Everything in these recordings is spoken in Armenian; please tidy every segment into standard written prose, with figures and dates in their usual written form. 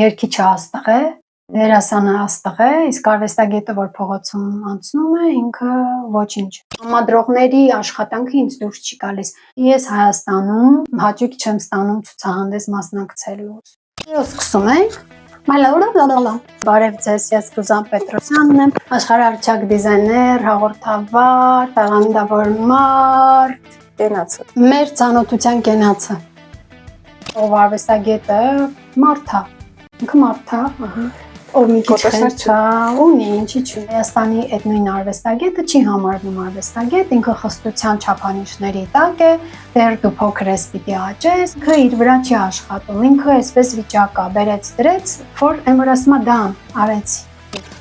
Երգիչը աստղ է, դերասանը աստղ է, իսկ արվեստագետը, որ փողոցում անցնում է, ինքը ոչինչ։ Համադրողների աշխատանքը ինձ դուրս չի գալիս։ Ես Հայաստանում հաճույք չեմ ստանում ցուցահանդես մասնակցելուց։ Սկսում ենք։ Բարև ձեզ, ես Ռուզան Պետրոսյանն եմ, աշխարհահռչակ դիզայներ, հաղորդավար, տաղանդավոր մարդ, կենացը։ Մեր ծանոթության կենացը։ Ով արվեստագետը մարդ է, ինքը մարդ է, ով մի քիչ խենթ ունի, ինչի՞ չի։ Հայաստանի այդ նույն արվեստագետը չի համարվում արվեստագետ, ինքը խստության չափանիշների տակ է, դեռ դու փոքր ես պիտի աճես, ինքը իր վրա չի աշխատում, ինքը այսպես վիճակա, բերեց դրեց, որ այն որ ասում է դան, արեցի։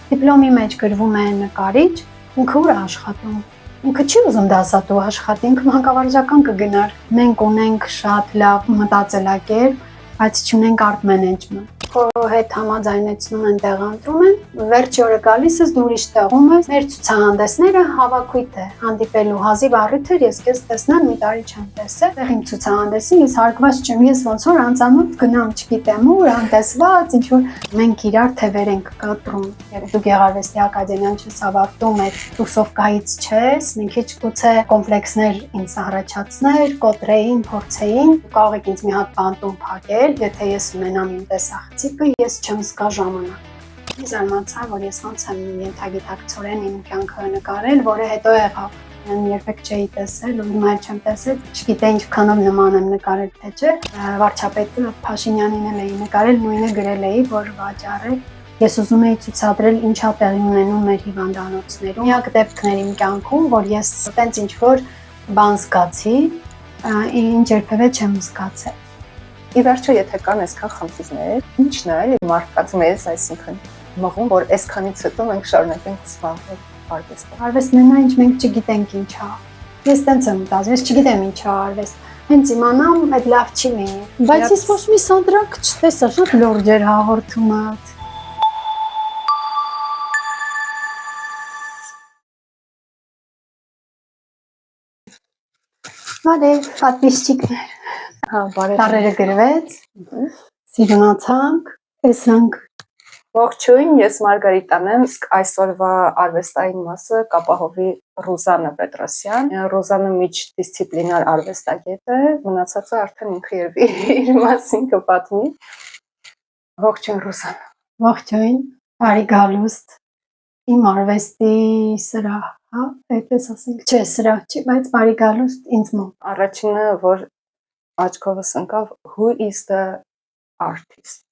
Դիպլոմի մեջ գրվում է նկարիչ, ինքը ուր է աշխատում։ Ինքը չի ուզում դասատու աշխատի, ինքը մանկավարժական կգնար։ Մենք ունենք շատ լավ մտածելակերպ, բայց չունենք արտ մենեջմենտ։ Քո հետ համաձայնեցնում են, տեղադրում են, վերջի օրը գալիս ես, դու ուրիշ տեղում ես։ Մեր ցուցահանդեսները հավաքույթ է, հանդիպելու հազիվ առիթ էր, ես քեզ տեսնեմ, մի տարի չեմ տեսել։ Տեղին ցուցահանդեսին ես հարգված չեմ, ես ոնց որ անծանոթ գնամ, չգիտեմ ուր, անտեսված, ինչ որ մենք իրար թևեր ենք կտրում։ Երբ դու Գեղարվեստի ակադեմիան չես ավարտում, այդ տուսովկայից չես, մի քիչ գուցե կոմպլեքսներ ինձ առաջացներ, կոտրեին, փորձեին, կարող եք ինձ մի հատ բանտում փակել, եթե ես ունենամ իմ տեսախցիկը, ես չեմ զգա ժամանակ։ Ինձ զարմացա, որ ես ոնց եմ ենթագիտակցորեն իմ կյանքը նկարել, որը հետո եղավ։ ഞാൻ երբեք չէի տեսել, ու հիմա չեմ տեսել, չգիտեի ինչքանով նման եմ նկարել, թե չէ։ Վարչապետ Փաշինյանին էլ էի նկարել, նույնը գրել էի, որ վաճառել։ Ես ուզում էի ցուցադրել ինչա տեղի ունենում մեր հիվանդանոցներում։ Միակ դեպքն էր իմ կյանքում, որ ես տենց ինչ որ բան զգացի, ինչ երբևէ չեմ զգացել։ Ի վերջո, եթե կան այսքան խնդիրներ, ինչն է էլի մարդկաց մեզ, այսինքն մղում, որ այսքանից հետո մենք շարունակենք զբաղվել արվեստով։ Արվեստն է, ինչ մենք չգիտենք ինչ է։ Ես տենց եմ մտածում, ես չգիտեմ ինչ է արվեստ։ Հենց իմանամ, այդ լավ չի լինի։ Բայց ես ոչ մի սանդրանք չտեսա, շատ լուրջ էր հաղորդումը։ Բարև, պատվիստիկներ։ Հա, բարև։ Տարերը գրվեց, սիրունացանք, տեսանք։ Ողջույն, ես Մարգարիտան եմ, իսկ այսօրվա արվեստային մասը կապահովի Ռուզանը Պետրոսյան։ Ռուզանը միջդիսցիպլինար արվեստագետ է, մնացածը արդեն ինքը իր մասին կպատմի։ Ողջույն Ռուզան։ Ողջույն, բարի գալուստ։ Իմ արվեստի սրահ, հա, այդպես ասենք, չէ, սրահ չի, բայց բարի գալուստ ինձ մոտ։ Առաջինը, որ աչքովս ընկավ, who is the artist։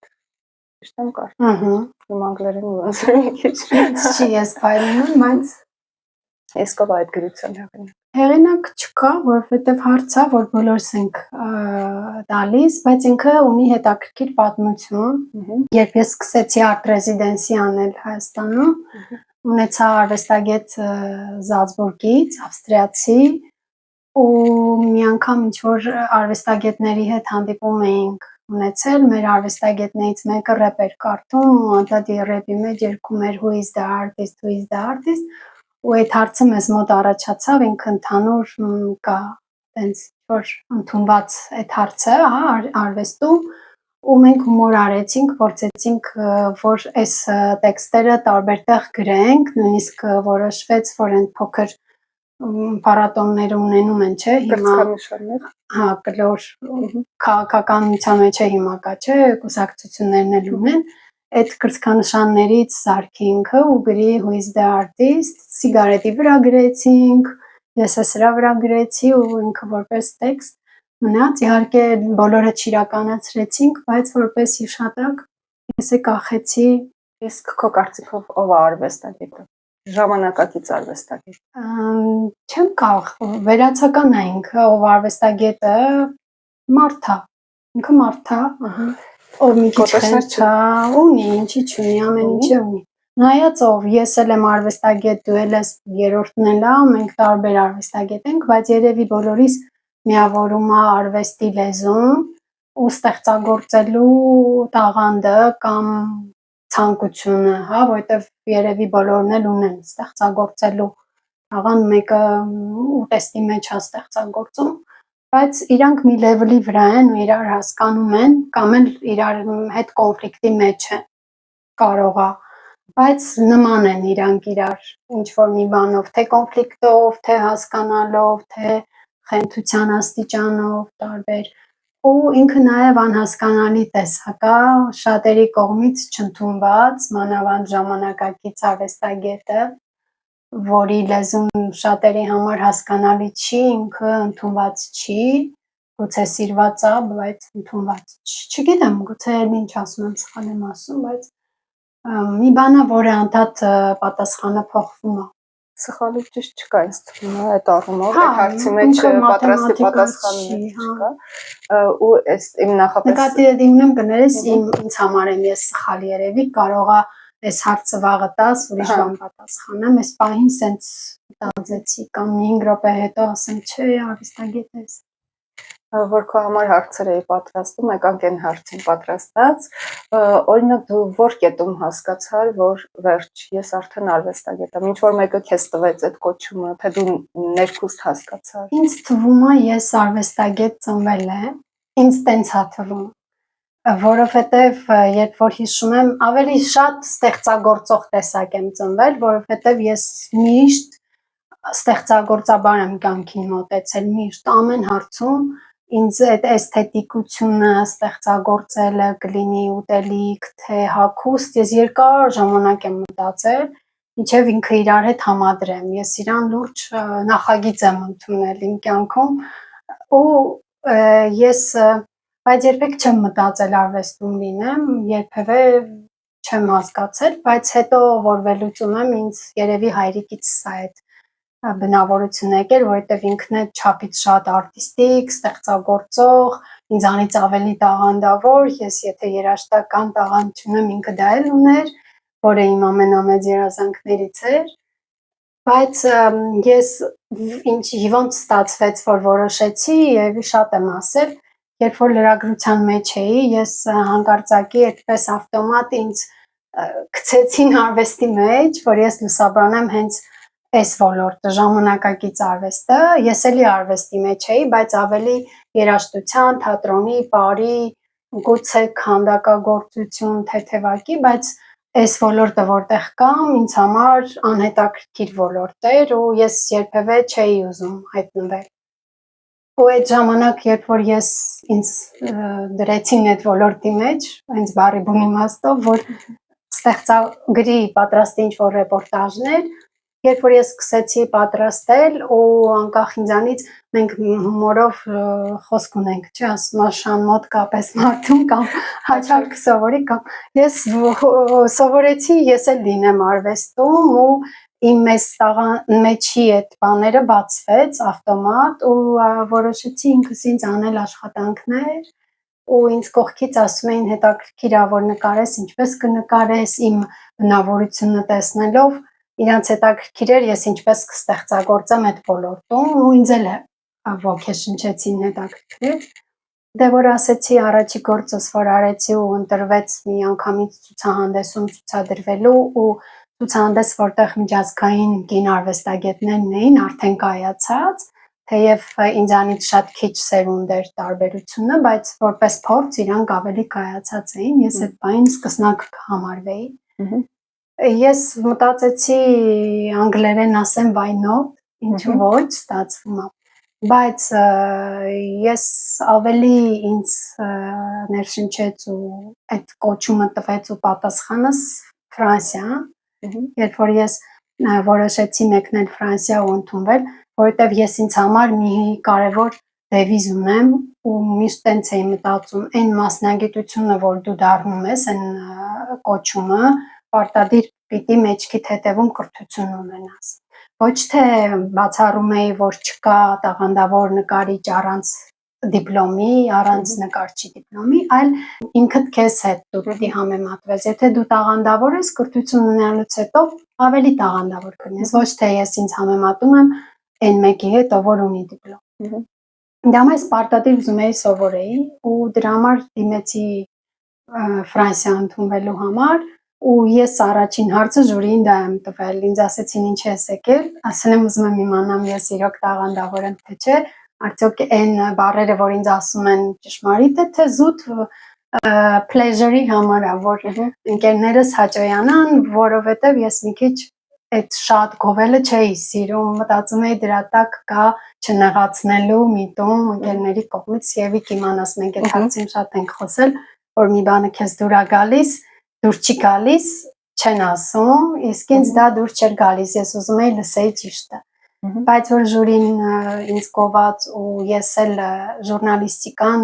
Ճիշտ եմ կարծում։ Ահա։ Իմ անգլերենը ոնց է մի քիչ։ Չի ես փայլում, բայց Ես կով այդ գրության հեղինակ։ Հեղինակ չկա, որովհետև հարցա, որ բոլորս ենք տալիս, բայց ինքը ունի հետաքրքիր պատմություն։ Երբ ես սկսեցի արտ ռեզիդենսի անել Հայաստանում, ունեցա արվեստագետ Զալցբուրգից, ավստրիացի, ու մի անգամ ինչ որ արվեստագետների հետ հանդիպում էինք ունեցել, մեր արվեստագետներից մեկը ռեպ էր կարդում, ու անդադի ռեպի մեջ երգում էր who is the artist, who is the artist, ու այդ հարցը մեզ մոտ առաջացավ, ինքը ընդհանուր կա տենց որ ընդունված այդ հարցը, հա, արվեստում, ու մենք հումոր արեցինք, փորձեցինք, որ այս տեքստերը տարբեր տեղ գրենք, նույնիսկ որոշվեց, որ այն փոքր փառատոնները ունենում են, չէ, հիմա կրծքանշաններ, հա, կլոր քաղաքականության մեջ է հիմա կա, չէ, կուսակցություններն էլ ունեն, այդ կրծքանշաններից զարքինքը ու գրի who is the artist, սիգարետի վրա գրեցինք, ես սրա վրա գրեցի ու ինքը որպես տեքստ մնաց, իհարկե բոլորը չիրականացրեցինք, բայց որպես հիշատակ ես է կախեցի։ Իսկ քո կարծիքով ով է արվեստագետը։ Ժամանակակից արվեստագետ։ Չեմ կարող վերացական է ինքը, ով արվեստագետը մարդ է, ինքը մարդ է, ով մի քիչ խենթ է, ունի, ինչի չունի, ամեն ինչը ունի։ Նայած ով, ես էլ եմ արվեստագետ, դու էլ ես երրորդն էլ, մենք տարբեր արվեստագետ ենք, բայց երևի բոլորիս միավորում է արվեստի լեզուն ու ստեղծագործելու տաղանդը կամ ցանկությունը, հա, որովհետև երևի բոլորն էլ ունեն ստեղծագործելու տաղանդ, մեկը ուտեստի մեջ է ստեղծագործում, բայց իրանք մի level-ի վրա են ու իրար հասկանում են, կամ էլ իրար հետ կոնֆլիկտի մեջ են, կարող է, բայց նման են իրանք իրար ինչ որ մի բանով, թե կոնֆլիկտով, թե հասկանալով, թե խենթության աստիճանով, տարբեր, ու ինքը նաև անհասկանալի տեսակ է, շատերի կողմից չընդունված, մանավանդ ժամանակակից արվեստագետը, որի լեզուն շատերի համար հասկանալի չի, ինքը ընդունված չի, գուցե սիրված է, բայց ընդունված չգիտեմ, գուցե ինչ ասում եմ, սխալ եմ ասում, բայց մի բան է, որը անդադ պատասխանը փոխվում է։ Սխալի ճիշտ չկա, ինձ թվում է այդ առումով, այդ հարցի մեջ պատրաստի պատասխաններ չկա, ու այս իմ նախապես նկատի ունեմ կներես, ինձ համար եմ ես սխալ երևի, կարող է այս հարցը վաղը տաս, ուրիշ բան պատասխանեմ, այս պահին սենց տանձեցի, կամ 5 րոպե հետո ասեմ, չէ, արվեստագետ ես։ Որ քո համար հարցեր էի պատրաստում, եկանք այն հարցին պատրաստած, օրինակ դու որ կետում հասկացար, որ վերջ, ես արդեն արվեստագետ եմ, ինչ որ մեկը քեզ տվեց այդ կոչումը, թե դու ներքուստ հասկացար։ Ինձ թվում է ես արվեստագետ ծնվել եմ, ինձ տենց է թվում, որովհետև երբ որ հիշում եմ, ավելի շատ ստեղծագործող տեսակ եմ ծնվել, որովհետև ես միշտ ստեղծագործաբար եմ կյանքին մոտեցել, միշտ ամեն հարցում ինձ այդ էսթետիկությունը, ստեղծագործելը, կլինի ուտելիք, թե հագուստ, ես երկար ժամանակ եմ մտածել, մինչև ինքը իրար հետ համադրեմ, ես իրան լուրջ նախագիծ եմ ընդունել իմ կյանքում, ու ես, բայց երբեք չեմ մտածել արվեստում լինեմ, երբևէ չեմ հասկացել, բայց հետո որ վերլուծում եմ, ինձ երևի հայրիկից սա այդ բնավորությունը եկել, որովհետև ինքն է չափից շատ արտիստիկ, ստեղծագործող, ինձանից ավելի տաղանդավոր, ես եթե երաժշտական տաղանդ չունեմ, ինքը դա էլ ուներ, որը իմ ամենամեծ երազանքներից էր, բայց ես ոնց ստացվեց, որ որոշեցի, երևի շատ եմ ասել, երբ որ լրագրության մեջ էի, ես հանկարծակի այդպես ավտոմատ ինձ գցեցին արվեստի մեջ, որ ես լուսաբանեմ հենց այս ոլորտը, ժամանակակից արվեստը, ես էլի արվեստի մեջ էի, բայց ավելի երաժշտության, թատրոնի, պարի, գուցե քանդակագործություն, թեթևակի, բայց այս ոլորտը որտեղ կամ ինձ համար անհետաքրքիր ոլորտ էր ու ես երբևէ չէի ուզում հայտնվել։ Ու այդ ժամանակ, երբ որ ես ինձ դրեցին այդ ոլորտի մեջ, հենց բառի բուն իմաստով, որ ստեղծագրի պատրաստի ինչ-որ ռեպորտաժներ, երբ որ ես սկսեցի պատրաստել ու անկախ ինձանից մենք հումորով խոսք ունենք, չի ասում աշան մոտ կապես մարդուն կամ հաճարկ սովորի կամ ես սովորեցի ես էլ լինեմ արվեստում ու իմ մեջի այդ բաները բացվեց ավտոմատ ու որոշեցի ինքս ինձ անել աշխատանքներ ու ինձ կողքից ասում էին հետաքրքիր է որ նկարես, ինչպես կնկարես, իմ բնավորությունը տեսնելով իրանց հետաքրքիր էր ես ինչպես կստեղծագործեմ այդ ոլորտում ու ինձ էլ ոգեշնչեցին հետաքրքրեց դե որ ասեցի առաջի գործս որ արեցի ու ընտրվեց մի անգամից ցուցահանդեսում ցուցադրվելու ու ցուցահանդես որտեղ միջազգային կին արվեստագետներն էին արդեն կայացած թեև ինձանից շատ քիչ սերունդ էր տարբերությունը բայց որպես փորձ իրանք ավելի կայացած էին ես այդ բանին սկսնակ համարվեի Ես մտածեցի անգլերեն ասեմ why not, ինչու ոչ, ստացվում է, բայց ես ավելի ինձ ներշնչեց ու այդ կոչումը տվեց ու պատասխանս Ֆրանսիա, երբ որ ես որոշեցի մեկնել Ֆրանսիա ու ընդունվել, որովհետև ես ինձ համար մի կարևոր դևիզ ունեմ ու միշտ տենց էի մտածում, այն մասնագիտությունը, որ դու դառնում ես, այն կոչումը, պարտադիր պիտի մեջքիդ հետևում կրթություն ունենաս։ Ոչ թե բացառում էի, որ չկա տաղանդավոր նկարիչ առանց դիպլոմի, առանց նկարչի դիպլոմի, այլ ինքդ քեզ հետ դու պիտի համեմատվես։ Եթե դու տաղանդավոր ես, կրթություն ունենալուց հետո ավելի տաղանդավոր կլինես։ Ոչ թե ես ինձ համեմատում եմ այն մեկի հետ, ով ունի դիպլոմ։ Դա մեզ պարտադիր ուզում էի սովորեի ու դրա համար դիմեցի Ֆրանսիա ընդունվելու համար ու ես առաջին հարցը ժյուրիին դա եմ տվել, ինձ ասեցին ինչ ես եկել, ասել եմ ուզում եմ իմանամ ես իրոք տաղանդավոր եմ թե չէ, արդյոք այն բառերը, որ ինձ ասում են ճշմարիտ է, թե զուտ pleasure-ի համար է, որ ընկերներս հաճոյանան, որովհետև ես մի քիչ այդ շատ գովելը չէի սիրում, մտածում էի դրա տակ կա չնեղացնելու միտում ընկերների կողմից եւ իմանաս մենք այդ հարցին շատ ենք խոսել, որ մի բանը քեզ դուր է գալիս, դուր չի գալիս, չեն ասում, իսկ ինձ դա դուր չէր գալիս, ես ուզում էի լսեի ճիշտը։ Բայց որ ժյուրին ինձ կոված ու ես էլ ժուրնալիստիկան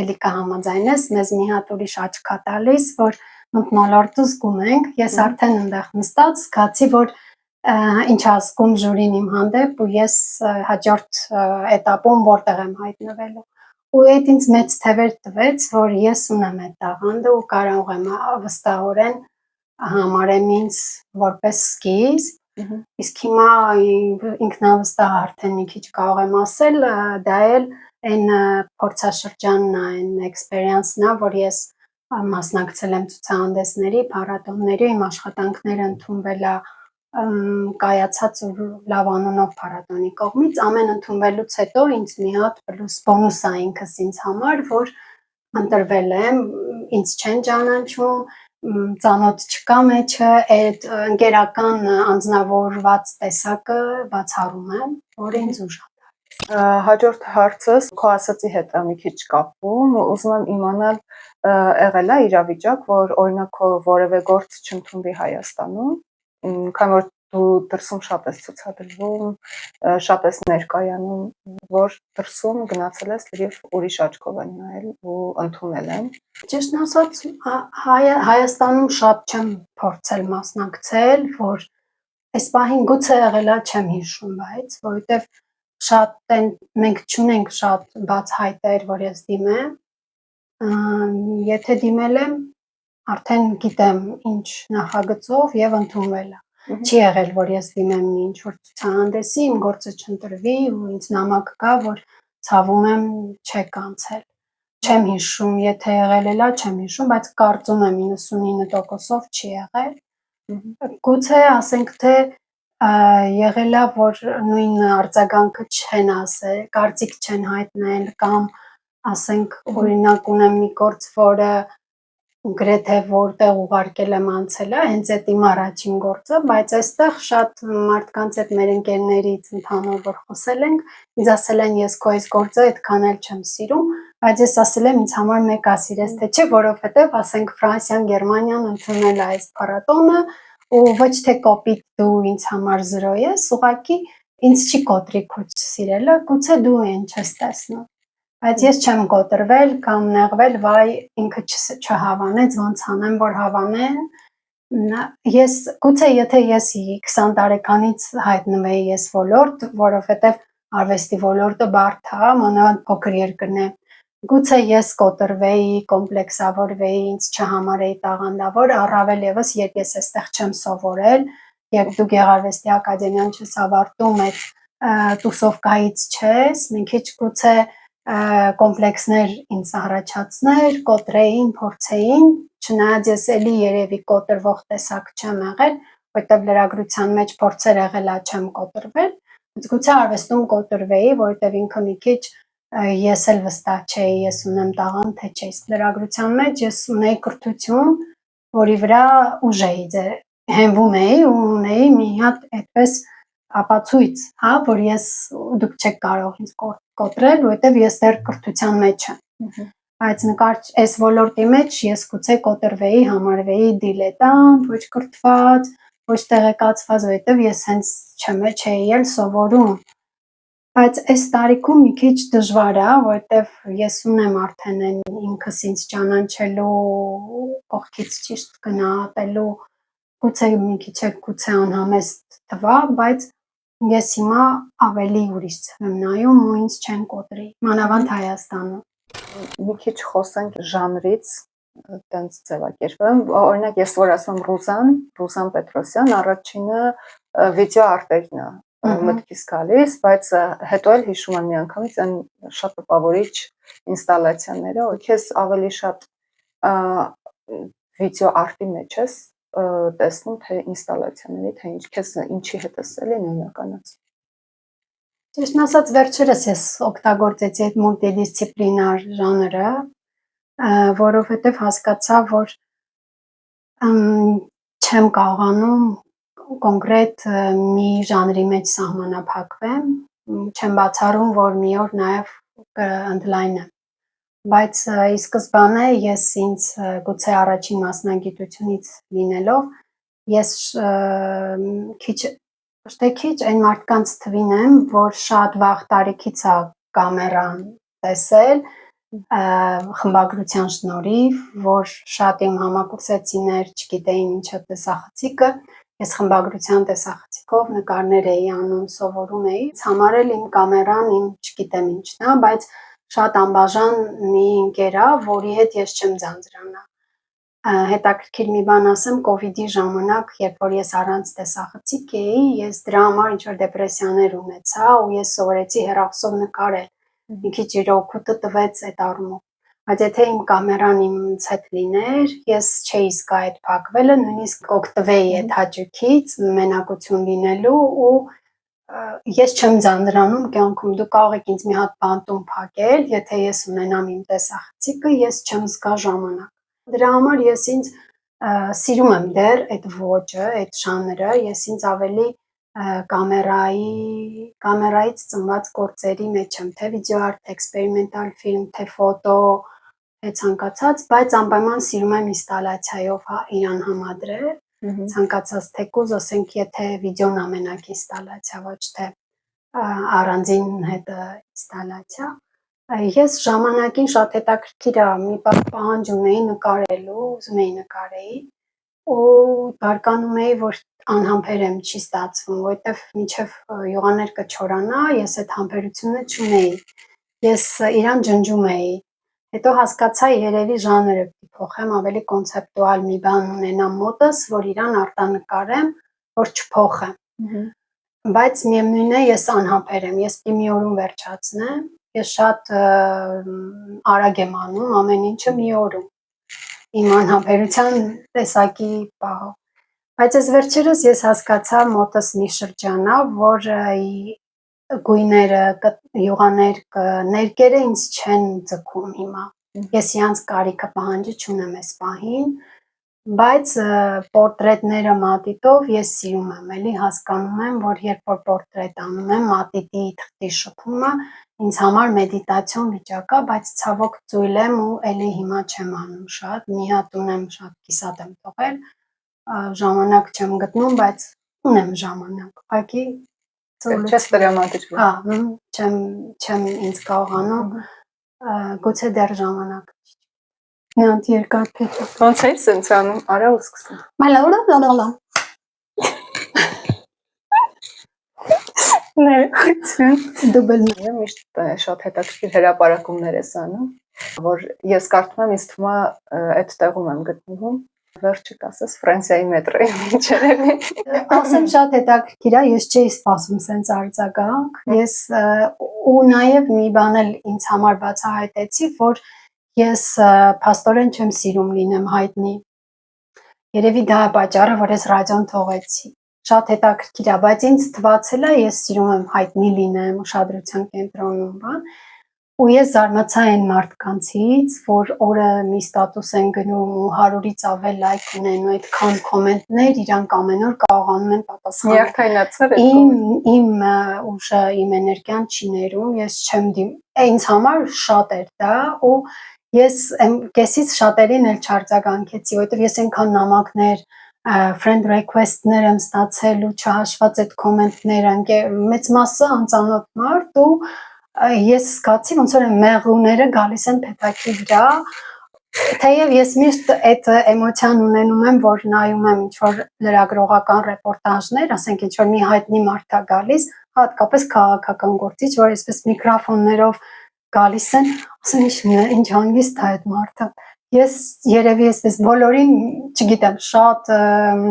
էլի կհամաձայնես, մեզ մի հատ ուրիշ աչք է տալիս, որ մթնոլորտը զգում ենք, ես արդեն այնտեղ նստած զգացի, որ ինչ ասում ժյուրին իմ հանդեպ ու ես հաջորդ էտապում որտեղ եմ հայտնվելու։ Ու այդ ինձ մեծ թևեր տվեց, որ ես ունեմ այդ տաղանդը ու կարող եմ վստահորեն համարեմ ինձ որպես սկիզբ, իսկ հիմա ինքնավստահ արդեն մի քիչ կարող եմ ասել, դա էլ այն փորձաշրջանն է, այն էքսպերիենսն է, որ ես մասնակցել եմ ցուցահանդեսների, փառատոների, իմ աշխատանքները ընդունվել է կայացած լավ անունով փառատոնի կողմից, ամեն ընդունվելուց հետո ինձ մի հատ պլյուս բոնուս է ինքս ինձ համար, որ ընտրվել եմ, ինձ չեն ճանաչում, ծանոթ չկա մեջը, այդ ընկերական անձնավորված տեսակը բացառում եմ, որ ինձ ուժ է։ Հաջորդ հարցս քո ասացի հետ է մի քիչ կապվում, ուզում եմ իմանալ եղել է իրավիճակ, որ օրինակ քո որևէ գործ չընդունվի Հայաստանում, քանի որ դու դրսում շատ ես ցուցադրվում, շատ ես ներկայանում, որ դրսում գնացել ես եւ ուրիշ աչքով են նայել ու ընդունել են։ Ճիշտն ասած, Հայաստանում շատ չեմ փորձել մասնակցել, որ այս պահին գուցե եղել է, չեմ հիշում, բայց որովհետեւ շատ մենք չունենք շատ բաց հայտեր, որ ես դիմեմ, եթե դիմել եմ, արդեն գիտեմ ինչ նախագծով եւ ընդունվել է։ Չի եղել, որ ես դիմեմ ինչ որ ցուցահանդեսի, իմ գործը չընտրվի ու ինձ նամակ գա, որ ցավում եմ չեք անցել։ Չեմ հիշում, եթե եղել է, չեմ հիշում, բայց կարծում եմ 99%-ով չի եղել։ Գուցե ասենք թե եղել է, որ նույն արձագանքը չեն ասել, կարծիք չեն հայտնել կամ ասենք օրինակ ունեմ մի գործ, որը գրեթե որտեղ ուղարկել եմ անցել է, հենց այդ իմ առաջին գործը, բայց այստեղ շատ մարդկանց այդ մեր ընկերներից ընդհանուր որ խոսել ենք, ինձ ասել են ես քո այս գործը այդքան էլ չեմ սիրում, բայց ես ասել եմ ինձ համար մեկ է սիրես, թե չէ, որովհետև ասենք Ֆրանսիան, Գերմանիան ընդունել է այս փառատոնը ու ոչ թե կոպիտ դու ինձ համար զրո ես, ուղղակի ինձ չի կոտրի քո սիրելը, գուցե դու այն չես տեսնում։ Բայց ես չեմ կոտրվել կամ նեղվել, վայ ինքը չհավանեց, ոնց անեմ, որ հավանեն։ Ես գուցե եթե ես 20 տարեկանից հայտնվեի ես ոլորտ, որովհետև արվեստի ոլորտը բարդ է, մանավանդ փոքր երկրն է։ Գուցե ես կոտրվեի, կոմպլեքսավորվեի, ինձ չհամարեի տաղանդավոր, առավել եւս երբ ես այստեղ չեմ սովորել, երբ դու Գեղարվեստի ակադեմիան չես ավարտում, այդ տուսովկայից չես, մի քիչ գուցե կոմպլեքսներ ինձ առաջացներ, կոտրեին, փորձեին, չնայած ես էլի երևի կոտրվող տեսակ չեմ եղել, որտեղ լրագրության մեջ փորձեր եղել է չեմ կոտրվել, բայց գուցե արվեստում կոտրվեի, որտեղ ինքը մի քիչ ես էլ վստահ չէի, ես ունեմ տաղանդ, թե չէ, իսկ լրագրության մեջ ես ունեի կրթություն, որի վրա ուժ էի հենվում էի ու ունեի մի հատ այդպես ապացույց, հա, որ ես դուք չեք կարող ինձ կոտրել, որովհետև ես դեռ կրթության մեջ եմ։ Բայց նկարչ այս ոլորտի մեջ ես գուցե կոտրվեի, համարվեի դիլետանտ, ոչ կրթված, ոչ տեղեկացված, որովհետև ես հենց չէի էլ սովորում։ Բայց այս տարիքում մի քիչ դժվար է, որովհետև ես ունեմ արդեն ինքս ինձ ճանաչելու, կողքից ճիշտ գնահատելու, գուցե մի քիչ գուցե անհամեստ թվա, բայց ես հիմա ավելի ուրիշ եմ նայում ու ինձ չեն կոտրի, մանավանդ Հայաստանում։ Մի քիչ խոսենք ժանրից, տենց ձևակերպեմ, օրինակ ես որ ասում Ռուզան Պետրոսյան, առաջինը վիդեո արտերն է մտքիս գալիս, բայց հետո էլ հիշում եմ միանգամից այն շատ տպավորիչ ինստալացիաները, որ քեզ ավելի շատ վիդեո արտի մեջ ես տեսնում, թե ինստալացիաների, թե ինչ քեզ ինչի հետ է սելի նույնականաց։ Ճիշտ ասած, վերջերս ես օգտագործեցի այդ մուլտիդիսցիպլինար ժանրը, որովհետև հասկացա, որ չեմ կարողանում կոնկրետ մի ժանրի մեջ սահմանափակվեմ, չեմ բացառում, որ մի օր նաև կընդլայնեմ։ Բայց ի սկզբանե ես ինձ գուցե առաջին մասնագիտությունից լինելով, ես քիչ այն մարդկանց թվին եմ, որ շատ վաղ տարիքից է կամերան տեսել, խմբագրության շնորհիվ, որ շատ իմ համակուրսեցիներ չգիտեին ինչ է տեսախցիկը, ես խմբագրության տեսախցիկով նկարներ էի անում, սովորում էի, համարել իմ կամերան իմ չգիտեմ ինչն է, բայց շատ անբաժան մի ընկեր է, որի հետ ես չեմ ձանձրանա։ Հետաքրքիր մի բան ասեմ, կովիդի ժամանակ, երբ որ ես առանց տեսախցիկ էի, ես դրա համար ինչ-որ դեպրեսիաներ ունեցա ու ես սովորեցի հեռախոսով նկարել։ Մի քիչ իր օգուտը տվեց այդ առումով։ Բայց եթե իմ կամերան ինձ հետ լիներ, ես չէի զգա այդ փակվելը, նույնիսկ օգտվեի այդ հաճույքից, մենակություն լինելու ու ես չեմ ձանձրանում կյանքում, դու կարող եք ինձ մի հատ բանտում փակել, եթե ես ունենամ իմ տեսախցիկը, ես չեմ զգա ժամանակ։ Դրա համար ես ինձ սիրում եմ դեռ այդ ոճը, այդ ժանրը, ես ինձ ավելի կամերայից ծնված գործերի մեջ եմ, թե վիդեոարտ, թե էքսպերիմենտալ ֆիլմ, թե ֆոտո, թե ցանկացած, բայց անպայման սիրում եմ ինստալացիայով իրան համադրել, ցանկացած թեկուզ, ասենք, եթե վիդեոն ամենակ ինստալացիա, ոչ թե առանձին հետը ինստալացիա։ Ես ժամանակին շատ հետաքրքիր է, մի պահանջ ունեի նկարելու, ուզում էի նկարեի ու բարկանում էի, որ անհամբեր եմ, չի ստացվում, որովհետև մինչև յուղաներկը չորանա, ես այդ համբերությունը չունեի, ես իրան ջնջում էի, հետո հասկացա երևի ժանրը փոխեմ, ավելի կոնցեպտուալ մի բան ունենամ մոտս, որ իրան արտանկարեմ, որ չփոխեմ, բայց միևնույն է ես անհամբեր եմ, ես մի օրում վերջացնեմ, ես շատ արագ եմ անում, ամեն ինչը մի օրում, իմ անհամբերության տեսակի պահով, բայց այս վերջերս ես հասկացա մոտս մի շրջանա, որ գույները, յուղաներկը, ներկերը ինձ չեն ձգում հիմա, ես իրանց կարիքը պահանջը չունեմ այս պահին, բայց պորտրետները մատիտով ես սիրում եմ, էլի հասկանում եմ, որ երբ որ պորտրետ անում եմ, մատիտի թղթի շփումը ինձ համար մեդիտացիոն վիճակ է, բայց ցավոք ծույլ եմ ու էլի հիմա չեմ անում շատ, մի հատ ունեմ, շատ կիսատ եմ թողել, ժամանակ չեմ գտնում, բայց ունեմ ժամանակ, ուղղակի չես տրամադրվում։ Չեմ ինձ կարողանում, գուցե դեռ ժամանակ մի հատ երկար փեթ։ Ոնց է սենց անում, արա ու սկսում։ Մալալալալալա։ Դուբլները միշտ շատ հետաքրքիր հրապարակումներ ես անում, որ ես կարդում եմ, ինձ թվում է այդ տեղում եմ գտնվում, վերջը կասես Ֆրանսիայի մետրոյի միջերևի։ Ասեմ շատ հետաքրքիր է, ես չէի սպասում սենց արձագանք, ես ու նաև մի բան էլ ինձ համար բացահայտեցի, որ ես փաստորեն չեմ սիրում լինեմ հայտնի։ Երևի դա է պատճառը, որ ես ռադիոն թողեցի։ Շատ հետաքրքիր է, բայց ինձ թվացել է, ես սիրում եմ հայտնի լինեմ, ուշադրության կենտրոնում, բան, ու ես զարմացա այն մարդկանցից, որ օրը մի ստատուս են գնում ու 100-ից ավել լայք ունեն ու այդքան կոմենտներ, իրանք ամեն օր կարողանում են պատասխանել։ Նյարդայնացար է։ Իմ ուժը, իմ էներգիան չի ներում, ես չեմ ինձ համար շատ էր դա ու ես կեսից շատերին էլ չարձագանքեցի, որովհետև ես այնքան նամակներ, friend request-ներ եմ ստացել ու չհաշված այդ կոմենտները, մեծ մասը անծանոթ մարդ ու ես զգացի ոնց որ մեղուները գալիս են փեթակի վրա, թեև ես միշտ այդ էմոցիան ունենում եմ, որ նայում եմ ինչ-որ լրագրողական ռեպորտաժներ, ասենք ինչ-որ մի հայտնի մարդ է գալիս, հատկապես քաղաքական գործիչ, որ այսպես միկրոֆոններով գալիս են, ասում ինչ հանգիստ է այդ մարդը։ Ես երևի այսպես բոլորին, չգիտեմ, շատ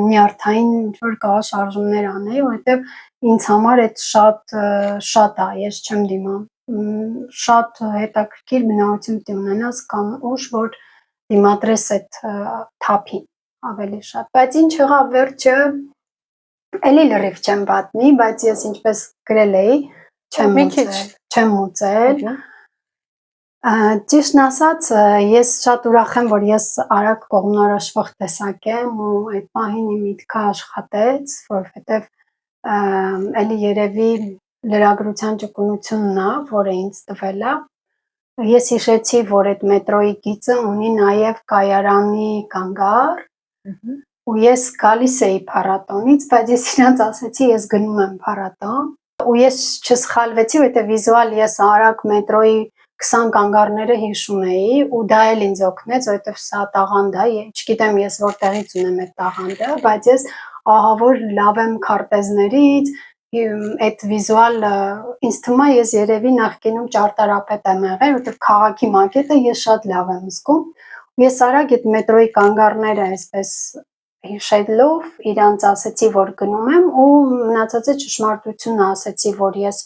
նյարդային ինչ-որ կա շարժումներ անեի, որովհետև ինձ համար այդ շատ է, ես չեմ դիմում, շատ հետաքրքիր բնավորություն պիտի ունենաս կամ ուժ, որ դիմադրես այդ թափին ավելի շատ, բայց ինչ եղավ վերջը, էլի լրիվ չեմ պատմի, բայց ես ինչպես գրել էի, Չեմ մուծել։ Ճիշտն ասած, ես շատ ուրախ եմ, որ ես արագ կողմնորոշվող տեսակ եմ ու այդ պահին իմ միտքը աշխատեց, որովհետև էլի երևի լրագրության ճկունությունն է, որը ինձ տվել է։ Ես հիշեցի, որ այդ մետրոյի գիծը ունի նաև կայարանի կանգար, ու ես գալիս էի փառատոնից, բայց ես իրանց ասեցի, ես գնում եմ փառատոն, ու ես չսխալվեցի, որովհետև վիզուալ ես արագ մետրոյի 20 կանգառները հիշում էի, ու դա էլ ինձ օգնեց, որովհետև սա տաղանդ է, չգիտեմ ես որտեղից ունեմ այդ տաղանդը, բայց ես ահավոր լավ եմ քարտեզներից, այդ վիզուալ ինձ թվում է ես երևի նախկինում ճարտարապետ եմ եղել, որովհետև քաղաքի մակետը ես շատ լավ եմ զգում, ես արագ այդ մետրոյի կանգառները այսպես հիշելով իրանց ասեցի, որ գնում եմ, ու մնացածը ճշմարտությունը ասեցի, որ ես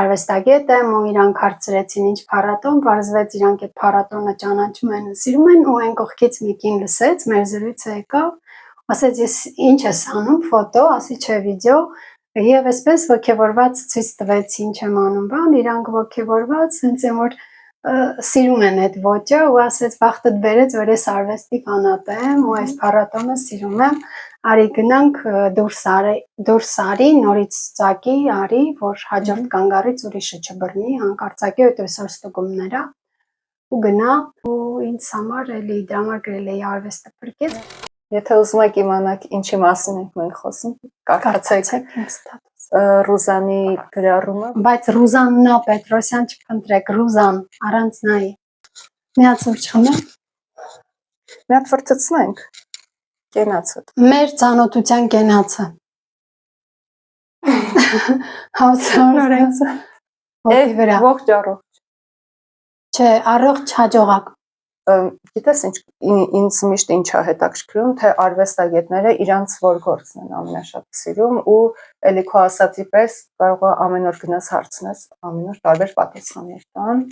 արվեստագետ եմ, ու իրանք հարցրեցին ինչ փառատոն, բարձվեց իրանք այդ փառատոնը ճանաչում են, սիրում են, ու այն կողքից մի կին լսեց, մեր զրույցը եկավ, ասեց ես ինչ ես անում, ֆոտո, ասի չէ վիդեո, եւ այսպես ոգևորված ցույց տվեց ինչ եմ անում, բան, իրանք ոգևորված, հենց այն որ սիրում են այդ ոճը, ու ասեց բախտդ բերեց, որ ես արվեստի ֆանատ եմ, ու այս փառատոնը սիրում եմ, արի գնանք դուրս արի, նորից ծակի, արի, որ հաջորդ կանգառից ուրիշը չբռնի, հանկարծակի, որտեղ այսօր ստուգումներ է, ու գնա, ու ինձ համար էլի դրամար գրել էի արվեստը փրկեց։ Եթե ուզում եք իմանալ ինչի մասին ենք մենք խոսում, կարդացեք Ռուզանի գրառումը, բայց Ռուզաննա Պետրոսյան չփնտրեք, Ռուզան առանց նայի։ Միած ուրճխմեմ։ Մի հատ վրթցնենք կենացը։ Մեր ծանոթության կենացը։ Հացարորենցը։ Ողջ առողջ։ Չէ, առողջ հաջողակ։ Գիտես ինձ միշտ ինչ է հետաքրքրում, թե արվեստագետները իրանց որ գործն են ամենաշատը սիրում ու էլի քո ասացի պես կարող է ամեն օր գնաս հարցնես, ամեն օր տարբեր պատասխաններ տան,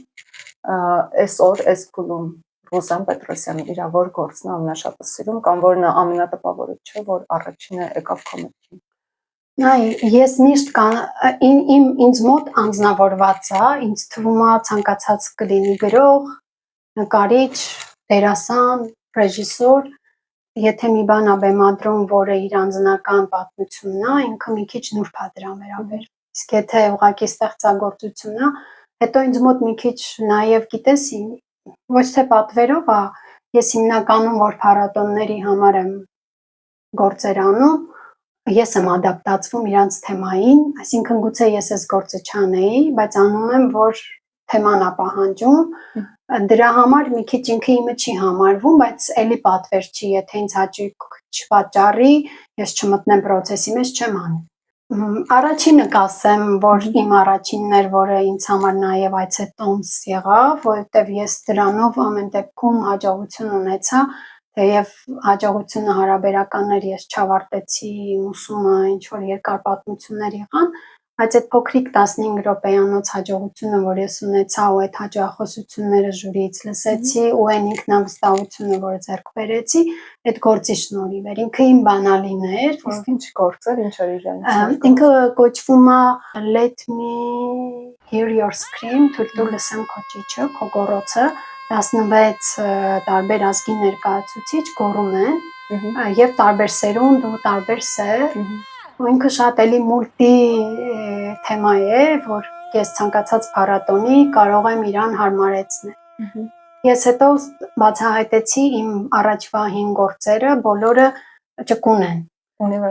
այսօր այս փուլում Ռուզան Պետրոսյանը իր որ գործն է ամենաշատը սիրում կամ որն է ամենատպավորը չէ, որ առաջինը եկավ քո մտքին։ Այ ես միշտ ինձ մոտ անձնավորված է, ինձ թվում է ցանկացած կլինի գրող, նկարիչ, դերասան, ռեժիսոր, եթե մի բան է բեմադրում, որը իր անձնական պատմությունն է, ինքը մի քիչ նուրբ է դրան վերաբերվում։ Իսկ եթե ուղղակի ստեղծագործություն է, հետո ինձ մոտ մի քիչ նաև գիտես, ոչ թե պատվերով է, ես հիմնականում որ փառատոնների համար եմ գործեր անում, ես եմ ադապտացվում իրանց թեմային, այսինքն գուցե ես այս գործը չանեի, բայց անում եմ, որ թեման է պահանջում, դրա համար մի քիչ ինքը իմը չի համարվում, բայց էլի պատվեր չի, եթե ինձ հաճույք չպատճառի, ես չմտնեմ process-ի մեջ, չեմ անի։ Առաջինը կասեմ, որ իմ առաջինն էր, որը ինձ համար նաև այցետոմս եղավ, որովհետև ես դրանով ամեն դեպքում հաջողություն ունեցա, թեև հաջողությունը հարաբերականներ ես չավարտեցի ուսումը, ինչ որ երկար պատմություններ եղան, բայց այդ փոքրիկ 15 րոպեանոց հաջողությունը, որ ես ունեցա ու այդ հաջողախոսությունները ժյուրիից լսեցի ու այն ինքնավստահությունը, որ ձեռք բերեցի, այդ գործի շնորհիվ էր։ Ինքը իմ բանալին էր, իսկ ինչ գործ էր, ինչ էր իրեն։ Ինքը կոչվում է Let me hear your scream, թույլ տուր լսեմ քո ճիչը, քո գոռոցը, 16 տարբեր ազգի ներկայացուցիչ գոռում են եւ տարբեր սերունդ ու տարբեր սեր, ու ինքը շատ էլի մուլտի թեմա է, որ ես ցանկացած փառատոնի կարող եմ իրան հարմարեցնել։ Ես հետո բացահայտեցի իմ առաջվա 5 գործերը, բոլորը ճկուն են։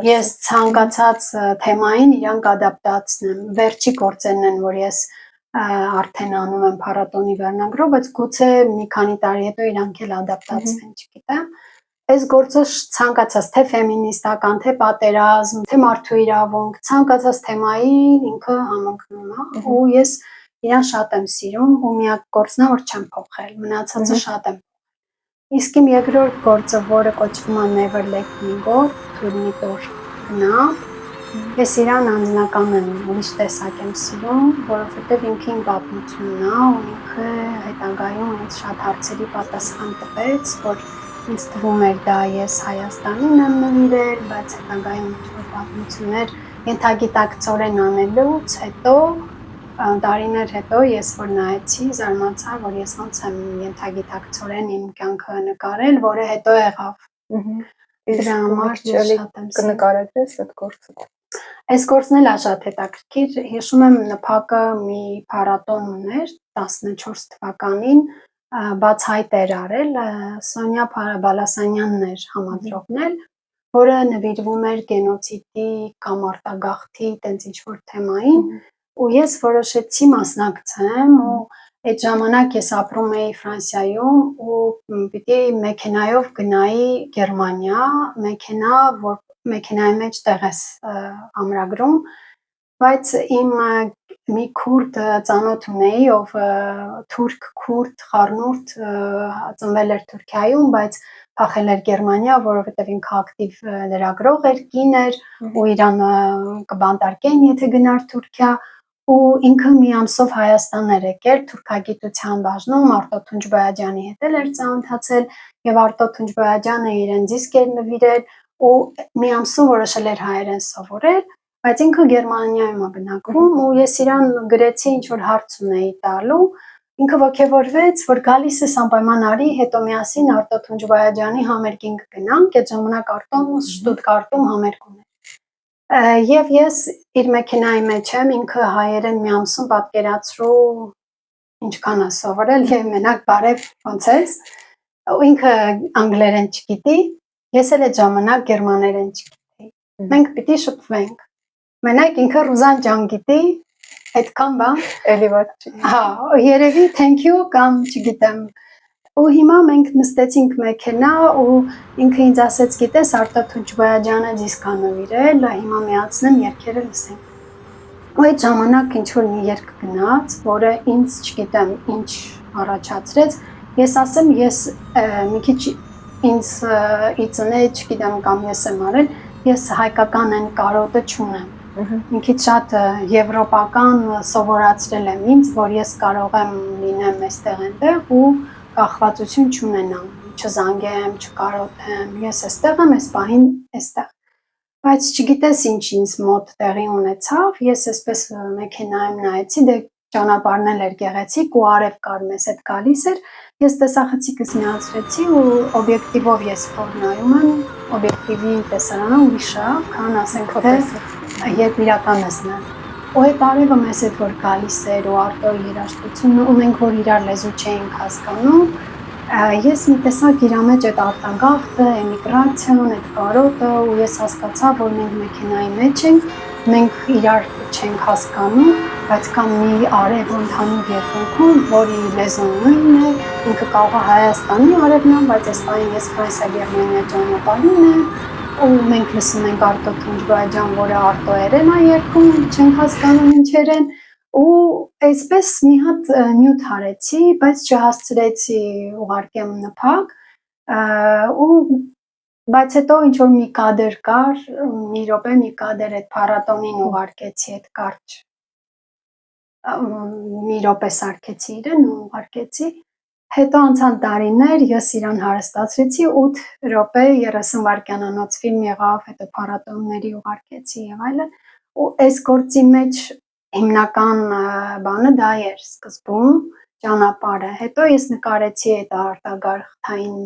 Ես ցանկացած թեմային իրանք ադապտացնեմ։ Վերջի գործերն են, որ ես արդեն անում եմ փառատոնի վերնագրով, բայց գուցե մի քանի տարի հետո իրանք էլ ադապտացվեն, չգիտեմ։ Այս գործը ցանկացած թե ֆեմինիստական, թե պատերազմ, թե մարդու իրավունք, ցանկացած թեմայի ինքը համընկնում է, ու ես իրան շատ եմ սիրում ու միակ գործն է, որ չեմ փոխել, մնացածը շատ եմ փոխել։ Իսկ իմ երկրորդ գործը, որը կոչվում է Never Let Me Go, թույլ մի տուր գնա, ես իրան անձնական եմ, ուրիշ տեսակ եմ սիրում, որովհետև ինքը իմ պատմությունն է ու ինքը հետագայում ինձ շատ հարցերի պատասխան տվեց, որ ինձ թվում էր դա ես Հայաստանին եմ նվիրել, բայց հետագայում ինչ-որ պատմություններ ենթագիտակցորեն անելուց հետո տարիներ հետո ես որ նայեցի, զարմացա, որ ես ոնց եմ ենթագիտակցորեն իմ կյանքը նկարել, որը հետո եղավ։ Դրա համար ես շատ եմ կնկարագրես այդ գործը։ Այս գործն էլ է շատ հետաքրքիր։ Հիշում եմ ՆՓԱԿ-ը մի փառատոն ուներ 14 թվականին, բաց հայտ էր արել, Սոնյա Բալասանյանն էր համադրողն էլ, որը նվիրվում էր գենոցիդի կամ արտագաղթի տենց ինչ-որ թեմային, ու ես որոշեցի մասնակցեմ, ու այդ ժամանակ ես ապրում էի Ֆրանսիայում ու պիտի մեքենայով գնայի Գերմանիա, մեքենայի մեջ տեղ ես ամրագրում, բայց իմ մի քուրդ ծանոթ ունեի, ով թուրք քուրդ խառնուրդ ծնվել էր Թուրքիայում, բայց փախել էր Գերմանիա, որովհետև ինքը ակտիվ լրագրող էր, կին էր ու իրան կբանտարկեին, եթե գնար Թուրքիա, ու ինքը մի ամսով Հայաստան էր եկել թուրքագիտության բաժնում, Արտո Թունջբոյաջյանի հետ էր ծանոթացել եւ Արտո Թունջբոյաջյանը իրեն դիսկ էր նվիրել ու մի ամսում որոշել էր հայերեն սովորել, բայց ինքը Գերմանիայում է բնակվում ու ես իրան գրեցի ինչ որ հարց ունեի տալու, ինքը ոգևորվեց, որ գալիս ես անպայման արի, հետո միասին Արտո Թունջբոյաջյանի համերգին կգնանք, այդ ժամանակ Արտոն Շտուտգարտում համերգ ուներ։ Եվ ես իր մեքենայի մեջ եմ, ինքը հայերեն մի ամսում պատկերացրու ինչքան է սովորել եւ մենակ բարև ոնց ես, ու ինքը անգլերեն չգիտի, ես էլ այդ ժամանակ գերմաներեն չգիտեի։ Մենք պիտի շփվենք։ Մենակ ինքը ռուզան ջան գիտի, այդքան բան։ Էլի ված չի։ Հա, երևի thank you կամ չգիտեմ։ Ու հիմա մենք նստեցինք մեքենա ու ինքը ինձ ասեց, գիտես, Արտո Թունջբոյաջյանը դիսկ ա նվիրել, հիմա միացնեմ երգերը լսենք։ Ու այդ ժամանակ ինչ որ մի երգ գնաց, որը ինձ չգիտեմ ինչ առաջացրեց, ես ասեմ, ես մի քիչ ինձ իծնե, չգիտեմ կամ ես եմ արել, ես հայկական այն կարոտը չունեմ։ Մի քիչ շատ եվրոպական սովորացրել եմ ինձ, որ ես կարող եմ լինեմ այստեղ այնտեղ ու կախվածություն չունենամ, չզանգեմ, չկարոթեմ, ես այստեղ եմ, այս պահին այստեղ։ Բայց չգիտես ինչ ինձ մոտ տեղի ունեցավ, ես այսպես մեքենայում նայեցի, դե ճանապարհն էլ էր գեղեցիկ ու արև կար մեզ հետ գալիս էր, ես տեսախցիկս միացրեցի ու օբյեկտիվով ես որ նայում եմ, օբյեկտիվի տեսարանը ուրիշ է, քան ասենք թե երբ իրական ես նայում։ Ու այդ արևը մեզ հետ որ գալիս էր ու Արտոյի երաժշտությունը ու մենք որ իրար լեզու չէինք հասկանում, ես մի տեսակ իր մեջ այդ արտագաղթը, էմիգրացիան, այդ կարոտը ու ես հասկացա, որ մենք մեքենայի մեջ ենք, մենք իրար չենք հասկանում, բայց կա մի արև ընդհանուր երկնքում, որի լեզուն նույնն է, ինքը կարող է Հայաստանի արևն է, բայց այս պահին ես Ֆրանսիա-Գերմանիա ճանապարհին եմ, ու մենք լսում ենք Արտո Թունջբոյաջյան, որը արտոերեն է երգում, չենք հասկանում ինչեր են, ու այսպես մի հատ նյութ արեցի, բայց չհասցրեցի ուղարկեմ ՆՓԱԿ, ու բայց հետո ինչ որ մի կադր կար, մի րոպե մի կադր այդ փառատոնին ուղարկեցի այդ կարճ, մի րոպե սարքեցի իրեն ու ուղարկեցի, հետո անցան տարիներ, ես իրան հարստացրեցի 8 րոպե 30 վայրկյանանոց ֆիլմ եղավ, հետո փառատոնների ուղարկեցի եւ այլն, ու այս գործի մեջ հիմնական բանը դա էր սկզբում ճանապարհը, հետո ես նկարեցի այդ արտագաղթային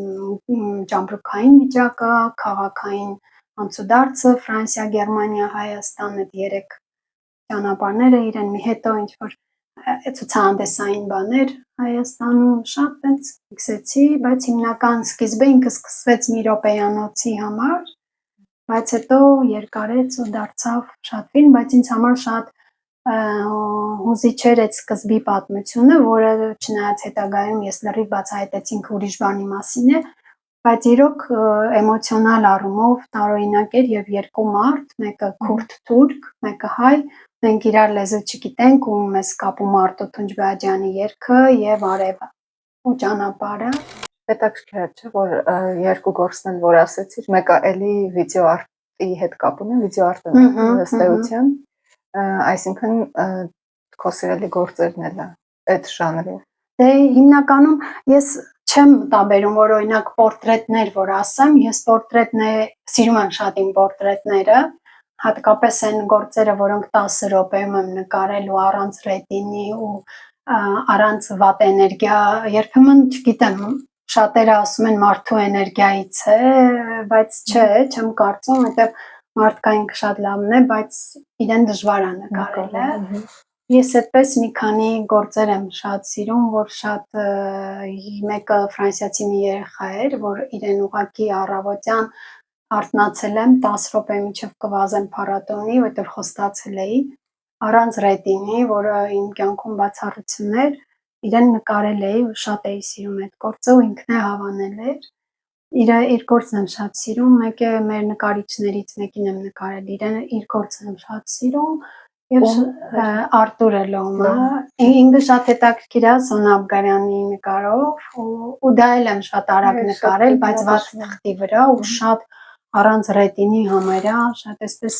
ճամպրուկային վիճակը, քաղաքային անցուդարձը, Ֆրանսիա, Գերմանիա, Հայաստան այդ 3 ճանապարհները իրեն մի հետո ինչ որ ցուցահանդեսային բաներ Հայաստանում շատ այնց ֆիքսեցի, բայց հիմնական սկիզբը ինքը սկսվեց մի րոպեյանոցի համար, բայց հետո երկարեց ու դարձավ շատ ֆիլմ, բայց ինձ համար շատ հուզիչ էր այդ սկզբի պատմությունը, որը չնայած հետագայում ես լրիվ բացահայտեցի ինքը ուրիշ բանի մասին է, բայց իրոք էմոցիոնալ առումով տարօրինակ էր եւ երկու մարդ, մեկը քուրդ թուրք, մեկը հայ, մենք իրար լեզու չգիտենք ու մեզ կապում Արտո Թունջբոյաջյանի երգը եւ արևը ու ճանապարհը։ Հետաքրքիր է, չէ՞, որ երկու գործն են, որ ասեցիր, մեկը էլի վիդեո արտի հետ կապ ունի, վիդեո արտը ըստեյության, այսինքն քո սիրելի գործերն էլ այդ ժանրի։ Դե հիմնականում ես չեմ տաբերում, որ օրինակ պորտրետներ որ ասեմ, ես պորտրետներ սիրում եմ շատ իմ պորտրետները, հատկապես այն գործերը, որոնք 10 րոպեում եմ նկարել ու առանց ռետինի ու առանց վատ էներգիա, երբեմն չգիտեմ, շատերը ասում են մարդու էներգիայից է, բայց չէ, չեմ կարծում, որտեղ մարդկային շատ լավն է, բայց իրեն դժվար է նկարելը։ Ես այդպես մի քանի գործեր եմ շատ սիրում, որ շատ մեկը ֆրանսիացի մի երեխա էր, որ իրեն ուղղակի առավոտյան արթնացել եմ 10 րոպե միջև կվազեմ փառատոնի, որտեղ խոստացել էի առանց ռետինի, որը իմ կյանքում բացառություն էր, իրեն նկարել էի ու շատ էի սիրում այդ գործը ու ինքն է հավանել էր։ Իր գործն եմ շատ սիրում, մեկ է մեր նկարիչներից մեկին եմ նկարել, իր գործն եմ շատ սիրում եւ Արտուրը Լոմը, ինքը շատ հետաքրքիր է Սոնա Աբգարյանի նկարով ու դա էլ եմ շատ արագ նկարել, բայց վատ թղթի վրա ու շատ առանց ռետինի համարյա, շատ այսպես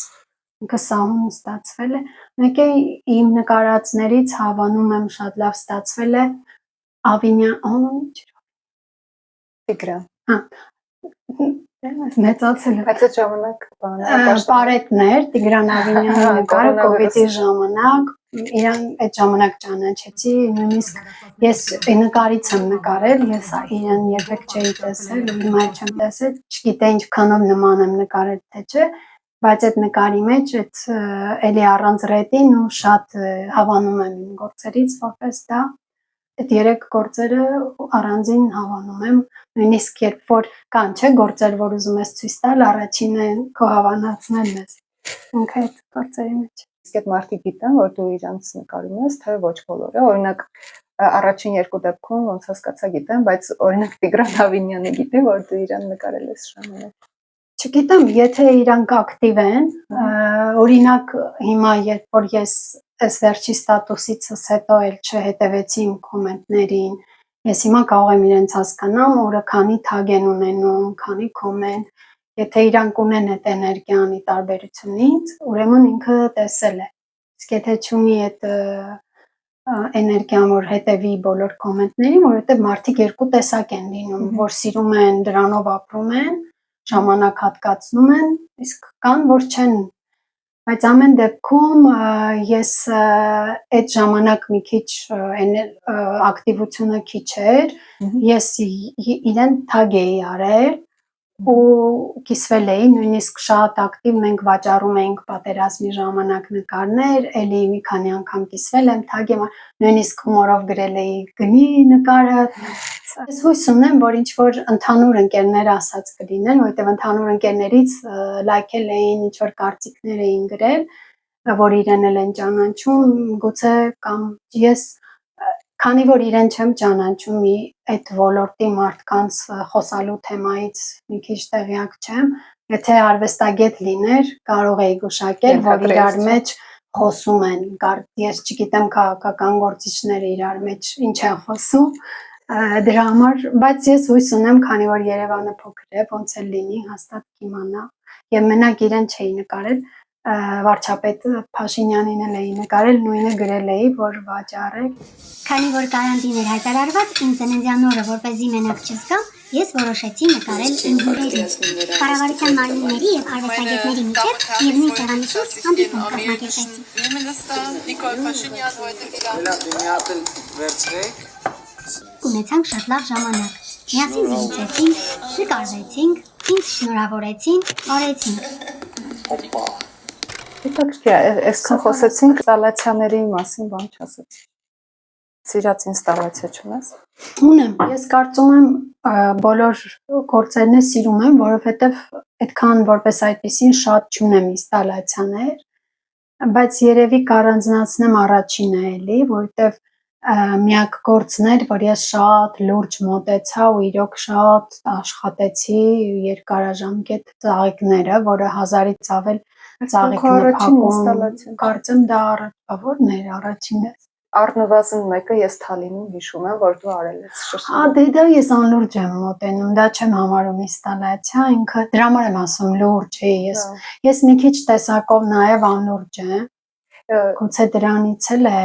ինքը սահուն ստացվել է։ Մեկ է իմ նկարածներից հավանում եմ շատ լավ ստացվել է Ավինյան, Տիգրան։ Մեծացել է։ Այդ ժամանակ Պարետներ, Տիգրան Ավինյանի նկարը կովիդի ժամանակ, իրան այդ ժամանակ ճանաչեցի, նույնիսկ ես նկարից եմ նկարել, ես իրան երբեք չէի տեսել, հիմա չեմ տեսել, չգիտեի ինչքանով նման եմ նկարել, թե չէ, բայց այդ նկարի մեջ այդ էլի առանց ռետին ու շատ հավանում եմ իմ գործերից, որպես դա այդ երեք գործերը առանձին հավանում եմ, նույնիսկ երբ որ կան չէ գործեր, որ ուզում ես ցույց տալ, առաջինը քո հավանացնելն ես ինքը այդ գործերի մեջ։ Իսկ այդ մարդիկ գիտեն, որ դու իրանց նկարում ես, թե ոչ բոլորը, օրինակ առաջին երկու դեպքում ոնց հասկացա գիտեմ, բայց օրինակ Տիգրան Ավինյանը գիտի, որ դու իրան նկարել ես ժամանակ։ Չգիտեմ, եթե իրանք ակտիվ են, օրինակ հիմա երբ որ ես այս վերջի ստատուսիցս հետո էլ չհետևեցի իմ կոմենտներին, ես հիմա կարող եմ իրենց հասկանամ, որը քանի թագ են ունենում, քանի կոմենտ, եթե իրանք ունեն այդ էներգիան ի տարբերությունից, ուրեմն ինքը տեսել է։ Իսկ եթե չունի այդ էներգիան, որ հետևի բոլոր կոմենտներին, որովհետև մարդիկ երկու տեսակ են լինում, որ սիրում են, դրանով ապրում են, ժամանակ հատկացնում են, իսկ կան, որ չեն, բայց ամեն դեպքում ես այդ ժամանակ մի քիչ ակտիվությունը քիչ էր, ես իրեն թագ էի արել ու կիսվել էի, նույնիսկ շատ ակտիվ մենք վաճառում էինք պատերազմի ժամանակ նկարներ, էլի մի քանի անգամ կիսվել եմ, թագ եմ, նույնիսկ հումորով գրել էի գնի նկարը։ Ես հույս ունեմ, որ ինչ որ ընդհանուր ընկերներ ասած կլինեն, որովհետև ընդհանուր ընկերներից լայքել էին, ինչ որ կարծիքներ էին գրել, որ իրեն էլ են ճանաչում, գուցե կամ ես քանի որ իրեն չեմ ճանաչում, այդ ոլորտի մարդկանց խոսալու թեմայից մի քիչ տեղյակ չեմ, եթե արվեստագետ լիներ, կարող էի գուշակել, որ իրար մեջ խոսում են, ես չգիտեմ քաղաքական գործիչները իրար մեջ ինչ են խոսում, դրա համար, բայց ես հույս ունեմ, քանի որ Երևանը փոքր է, ոնց էլ լինի, հաստատ կիմանա, եւ մենակ իրեն չէի նկարել, վարչապետ Փաշինյանին էլ էի նկարել, նույնը գրել էի, որ վաճառեք։ Քանի որ կարանտին էր հայտարարված, իմ ծննդյան օրը որպեսզի մենակ չզգամ, ես որոշեցի նկարել իմ հյուրերին։ Կառավարության մարմինների եւ արվեստագետների միջեւ միևնույն տեղանի շուրջ հանդիպում կազմակերպեցի։ Նիկոլ Փաշինյան, Ունեցանք շատ լավ ժամանակ։ Միասին զրուցեցինք, նկարվեցինք, ինձ շնորհավորեցին, բարեցինք։ Հետաքրքիր է, այսքան խոսեցինք ինստալացիաների մասին, բան չասեցինք։ Սիրած ինստալացիա չունես։ Ունեմ, ես կարծում եմ բոլոր գործերն սիրում եմ, որովհետև այդքան որպես այդպեսին շատ չունեմ ինստալացիաներ, բայց երևի կառանձնացնեմ առաջինը էլի, որովհետև միակ գործն էր, որ ես շատ լուրջ մոտեցա ու իրոք շատ աշխատեցի երկարաժամկետ ծաղիկները, որը 1000-ից ավել ծաղիկն է փակում, կարծեմ դա որն էր առաջինը։ Առնվազն մեկը ես Թալինում հիշում եմ, որ դու արել ես շշուր։ Դե դա ես անլուրջ եմ մոտենում, դա չեմ համարում ինստալացիա, ինքը դրա համար եմ ասում լուրջ է, ես մի քիչ տեսակով նաև անլուրջ եմ։ Գուցե դրանից էլ է,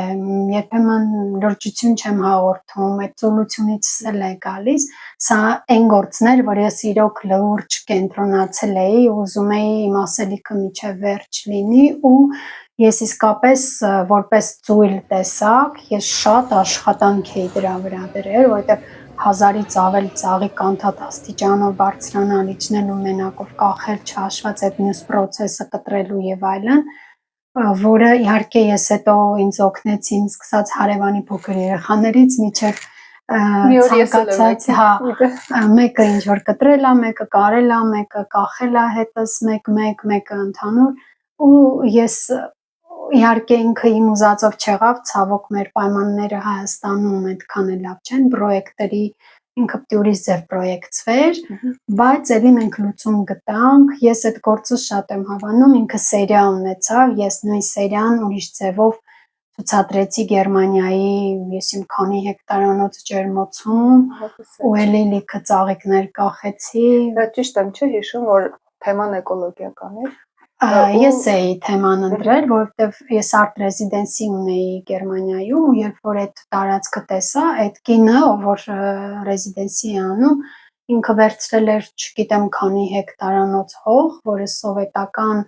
երբեմն լրջություն չեմ հաղորդում, այդ ծուլությունից էլ է գալիս, սա այն գործներ, որ ես իրոք լուրջ կենտրոնացել էի, ուզում էի իմ ասելիքը մինչև վերջ լինի ու ես իսկապես որպես ծույլ տեսակ, ես շատ աշխատանք էի դրա վրա դրել, որովհետև 1000-ից ավել ծաղիկ անդադ աստիճանով բարձրանալ, իջնել ու մենակով կախել, չհաշված այդ մյուս process-ը կտրելու եւ այլն, որը իհարկե ես հետո ինձ օգնեցին սկսած հարևանի փոքր երեխաներից մինչև ցանկացած, հա, մեկը ինչ որ կտրել է, մեկը կարել է, մեկը կախել է հետս, մեկը ընդհանուր ու ես իհարկե ինքը իմ ուզածով չեղավ, ցավոք մեր պայմանները Հայաստանում այդքան էլ լավ չեն, պրոյեկտերի ինքը պտյուրից ձև պրոյեկտվեր, բայց էլի մենք լուծում գտանք, ես այդ գործը շատ եմ հավանում, ինքը սերիա ունեցավ, ես նույն սերիան ուրիշ ձևով ցուցադրեցի Գերմանիայի, ես իմ քանի հեկտարանոց ջերմոցում ու էլի լիքը ծաղիկներ կախեցի։ Դա ճիշտ եմ, չէ՞ հիշում, որ թեման էկոլոգիական էր։ Ես էի թեման ընտրել, որովհետև ես արտ ռեզիդենսի ունեի Գերմանիայում ու երբ որ այդ տարածքը տեսա, այդ կինը, որ ռեզիդենսի է անում, ինքը վերցրել էր, չգիտեմ, քանի հեկտարանոց հող, որը սովետական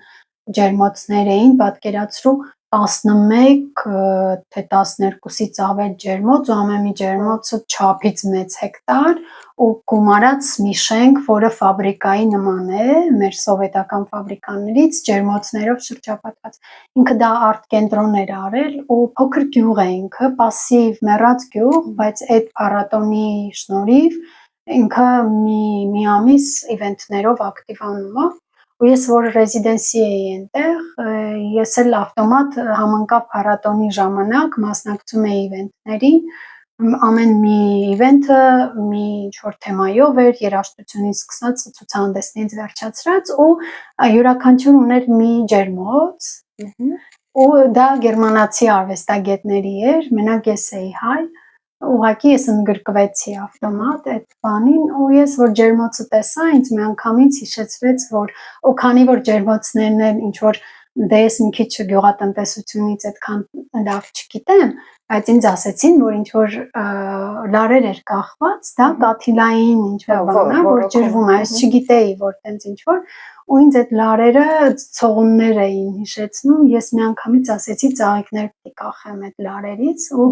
ջերմոցներ էին, պատկերացրու 11 թե 12-ից ավել ջերմոց ու ամեն մի ջերմոցը չափից մեծ հեկտար ու գումարած մի շենք, որը ֆաբրիկայի նման է, մեր սովետական ֆաբրիկաներից ջերմոցներով շրջապատված։ Ինքը դա արտ կենտրոն էր արել ու փոքր գյուղ է ինքը, պասիվ մեռած գյուղ, բայց այդ փառատոնի շնորհիվ ինքը մի ամիս իվենթներով ակտիվանում է։ Ու ես որ ռեզիդենսի էի այնտեղ, ես էլ ավտոմատ համընկավ փառատոնի ժամանակ մասնակցում էի իվենթների, ամեն մի իվենթը մի ինչ-որ թեմայով էր, երաժշտությունից սկսած ցուցահանդեսներից վերջացրած ու յուրաքանչյուր ուներ մի ջերմոց ու դա գերմանացի արվեստագետների էր, մենակ ես էի հայ, ուղղակի ես ընդգրկվեցի ավտոմատ այդ բանին ու ես որ ջերմոցը տեսա, ինձ միանգամից հիշեցրեց, որ ու քանի որ ջերմոցներն են ինչ որ դե ես մի քիչ գյուղատնտեսությունից այդքան լավ չգիտեմ, բայց ինձ ասեցին, որ ինչ որ լարեր էր կախված, դա կաթիլային ինչ որ բան է, որ ջրվում է, ես չգիտեի, որ տենց ինչ որ ու ինձ այդ լարերը ցողուններ էին հիշեցնում, ես միանգամից ասեցի ծաղիկներ պիտի կախեմ այդ լարերից ու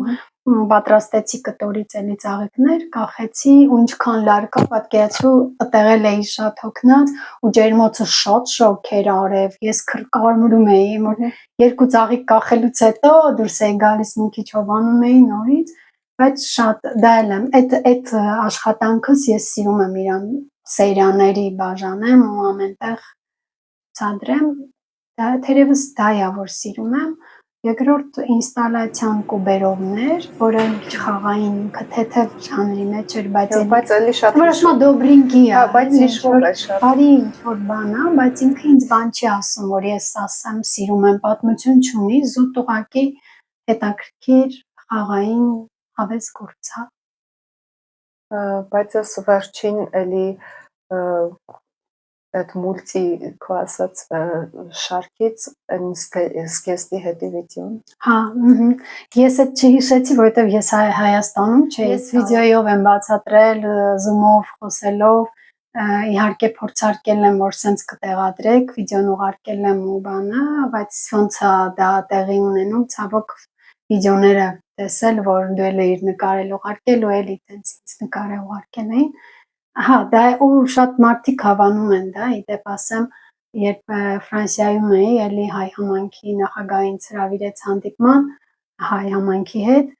պատրաստեցի կտորից էլի ծաղիկներ, կախեցի ու ինչքան լար կա, պատկերացրու, ըտեղել էի շատ հոգնած ու ջերմոցը շատ շոգ էր արև, ես կարմրում էի, որ երկու ծաղիկ կախելուց հետո դուրս էի գալիս մի քիչ հովանում էի նորից, բայց շատ դա էլ եմ, այդ աշխատանքս ես սիրում եմ իրան սերիաների բաժանեմ ու ամենտեղ ցածրեմ, դա թերևս դա է, որ սիրում եմ։ Երկրորդ ինստալացիան կուբերովներ, որը ինչ խաղային ինքը թեթև ժանրի մեջ էր, բայց էլի շատ որոշմա դոբրինկի է, բայց հիշվում է շատ։ Բարի ինչ-որ բան է, բայց ինքը ինձ բան չի ասում, որ ես ասեմ սիրում եմ, պատմություն չունի, զուտ ուղղակի հետաքրքիր խաղային հավես գործ է։ Բայց ես վերջին էլի այդ մուլտի քո ասած շարքից սկեստի հետի վիդեոն։ Հա, ես այդ չհիշեցի, որովհետև ես Հայաստանում չէի, ես վիդեոյով եմ բացատրել, Zoom-ով խոսելով, իհարկե փորձարկել եմ, որ սենց կտեղադրեք, վիդեոն ուղարկել եմ ու բանը, բայց ոնց է դա տեղի ունենում, ցավոք վիդեոները տեսել, որ դու էլ էիր նկարել ուղարկել ու էլի տենց ինձ նկարել ուղարկել էին։ Հա, դա ու շատ մարդիկ հավանում են դա, իդեպ ասեմ, երբ Ֆրանսիայում էի, էլի հայ համայնքի նախագահը ինձ հրավիրեց հանդիպման հայ համայնքի հետ,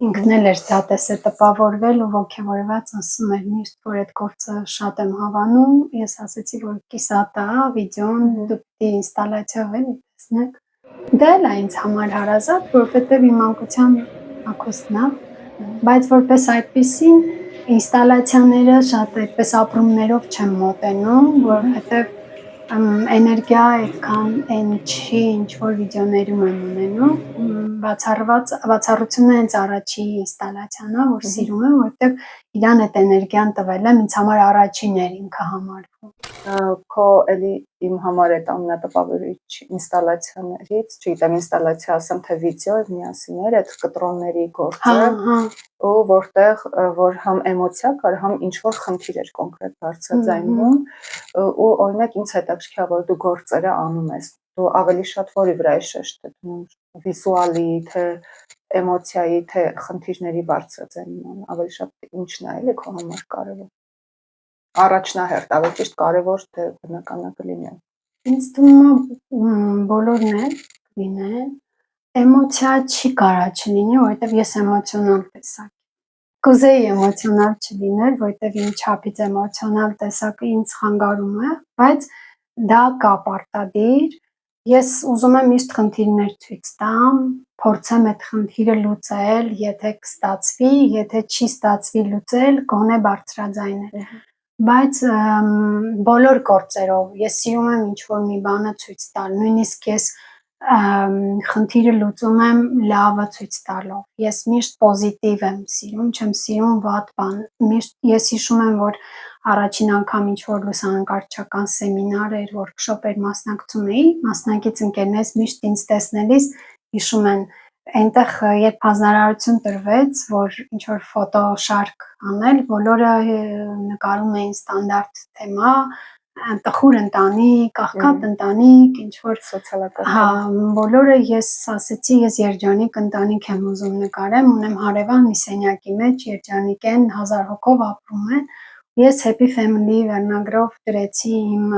ինքն էլ էր դա տեսել տպավորվել ու ոգևորված ասում էր միշտ, որ այդ գործը շատ եմ հավանում, ես ասեցի, որ կիսատ է, վիդեոն դու պիտի ինստալացիով էլի տեսնեք։ Դա էլ է ինձ համար հարազատ, որովհետև իմ մանկության հագուստն է, բայց որպես այդպիսին ինստալացիաները շատ այդպես ապրումներով չեմ մոտենում, որովհետև էներգիա այդքան այն չի, ինչ որ վիդեոներում եմ ունենում, բացառությունը հենց առաջի ինստալացիան է, որ սիրում եմ, որովհետև իրան այդ էներգիան տվել եմ, ինձ համար առաջին էր ինքը համարվում։ Քո էլի իմ համար այդ ամենատպավորիչ ինստալացիաներից, չգիտեմ, ինստալացիա ասեմ թե վիդեո եւ միասին էր այդ կտրոնների գործը, ու որտեղ որ համ էմոցիա կար, համ ինչ որ խնդիր էր կոնկրետ բարձրաձայնվում, ու օրինակ ինձ հետաքրքիր է որ դու գործերը անում ես, դու ավելի շատ որի վրա ես շեշտում, վիզուալի, թե էմոցիայի, թե խնդիրների բարձրաձայնման, ավելի շատ ինչն է էլի քո համար կարևոր։ Առաջնահերթ, ավելի ճիշտ կարևոր թե բնականա կլինի։ Ինձ թվում է բոլորն էլ կլինեն, էմոցիա չի կարա չլինի, որովհետև ես էմոցիոնալ տեսակ։ Կուզեի էմոցիոնալ չլիներ, որովհետև իմ չափից էմոցիոնալ տեսակը ինձ խանգարում է, բայց դա կա պարտադիր։ Ես ուզում եմ միշտ խնդիրներ ցույց տամ, փորձեմ այդ խնդիրը լուծել, եթե կստացվի, եթե չի ստացվի լուծել, գոնե բարձրաձայնել։ Բայց բոլոր գործերով ես սիրում եմ ինչ-որ մի բանը ցույց տալ, նույնիսկ ես խնդիրը լուծում եմ լավը ցույց տալով։ Ես միշտ պոզիտիվ եմ սիրում, չեմ սիրում վատ բան։ Միշտ ես հիշում եմ, որ առաջին անգամ ինչ-որ լուսանկարչական սեմինար էր, workshop էր մասնակցում էի, մասնակից ընկերներս միշտ ինձ տեսնելիս հիշում են այնտեղ երբ հանրարարություն տրվեց, որ ինչ-որ ֆոտոշարք անել, բոլորը նկարում էին ստանդարտ թեմա, տխուր ընտանիք, աղքատ ընտանիք, ինչ-որ սոցիալական։ Հա, բոլորը ես ասեցի, ես երջանիկ ընտանիք եմ ուզում նկարեմ, ունեմ հարևան մի սենյակի մեջ, երջանիկ են, 1000 հոգով ապրում են, ես Happy Family վերնագրով դրեցի իմ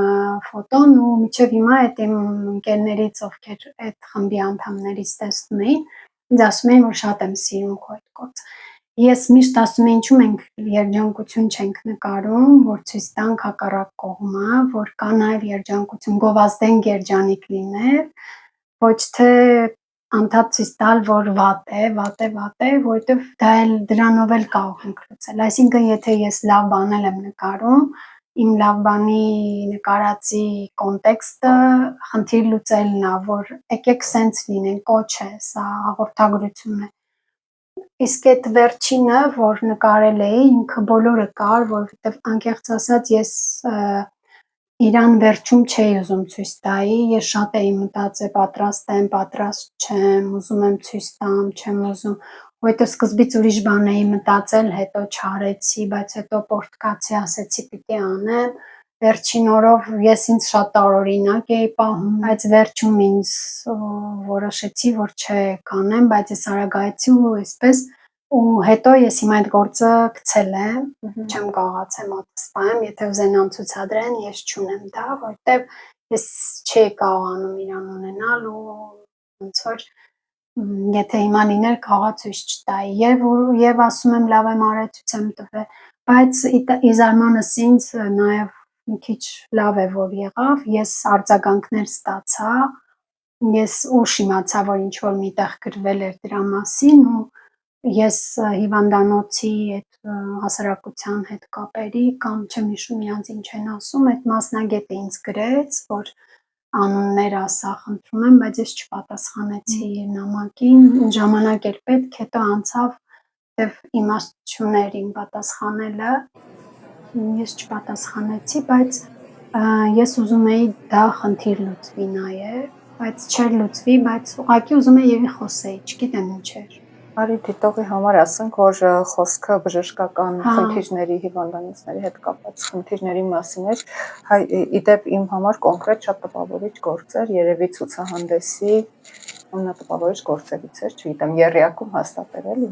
ֆոտոն ու մինչև հիմա այդ իմ ընկերներից, ովքեր այդ խմբի անդամներից տեսնում էին, ինձ ասում էին, որ շատ եմ սիրում քո այդ գործը։ Ես միշտ ասում եմ, ինչու մենք երջանկություն չենք նկարում, որ ցույց տանք հակառակ կողմը, որ կա նաև երջանկություն, գովազդենք երջանիկ լինել, ոչ թե անդադ ցույց տալ, որ վատ է, որովհետև դա էլ դրանով էլ կարող ենք լուծել։ Այսինքն, եթե ես լավ բանել եմ նկարում, իմ լավ բանի նկարածի կոնտեքստը խնդիր լուծելն է, որ եկեք սենց լինենք, կոչ է, սա հաղորդագրություն է։ Իսկ այդ վերջինը, որ նկարել էի, ինքը բոլորը կար, որովհետև անկեղծ ասած ես իրան վերջում չէի ուզում ցույց տայի, ես շատ էի մտածել պատրաստ եմ, պատրաստ չեմ, ուզում եմ ցույց տամ, չեմ ուզում, որովհետև սկզբից ուրիշ բան էի մտածել, հետո չարեցի, բայց հետո պորտկացի, ասեցի պիտի անեմ, վերջին օրով ես ինձ շատ տարօրինակ էի պահում, բայց վերջում ինձ որոշեցի, որ չէ, կանեմ, բայց ես արագայեցի ու այսպես ու հետո ես հիմա այդ գործը գցել եմ, չեմ կարողացել մոտս պահեմ, եթե ուզենան ցուցադրեն, ես չունեմ դա, որտեվ ես չէի կարողանում իրան ունենալ ու ոնց որ եթե հիմա լիներ կարողա ցույց չտայի եւ ասում եմ լավ եմ արել ցույց եմ տվել, բայց ի զարմանս ինձ նաեւ մի քիչ լավ է որ եղավ, ես արձագանքներ ստացա, ես ուշ իմացա, որ ինչ որ միտեղ գրվել էր դրա մասին ու ես հիվանդանոցի այդ հասարակության հետ կապերի կամ չեմ հիշում իրանց ինչ են ասում, այդ մասնագետը ինձ գրեց, որ անուններ ասա, խնդրում եմ, բայց ես չպատասխանեցի նամակին, ժամանակ էր պետք, հետո անցավ, եւ իմաստ չուներ իմ պատասխանելը, ես չպատասխանեցի, բայց ես ուզում էի դա խնդիր լուծվի նաեւ, բայց չէր լուծվի, բայց ուղղակի ուզում էի եւի խոսեի, չգիտեմ ինչ էր։ Արի դիտողի համար ասենք, որ խոսքը բժշկական խնդիրների, հիվանդանոցների հետ կապված խնդիրների մասին էր, իդեպ իմ համար կոնկրետ շատ տպավորիչ գործ էր, երևի ցուցահանդեսի ամենատպավորիչ գործերից էր, չգիտեմ, եռյակում հաստատ էր էլի,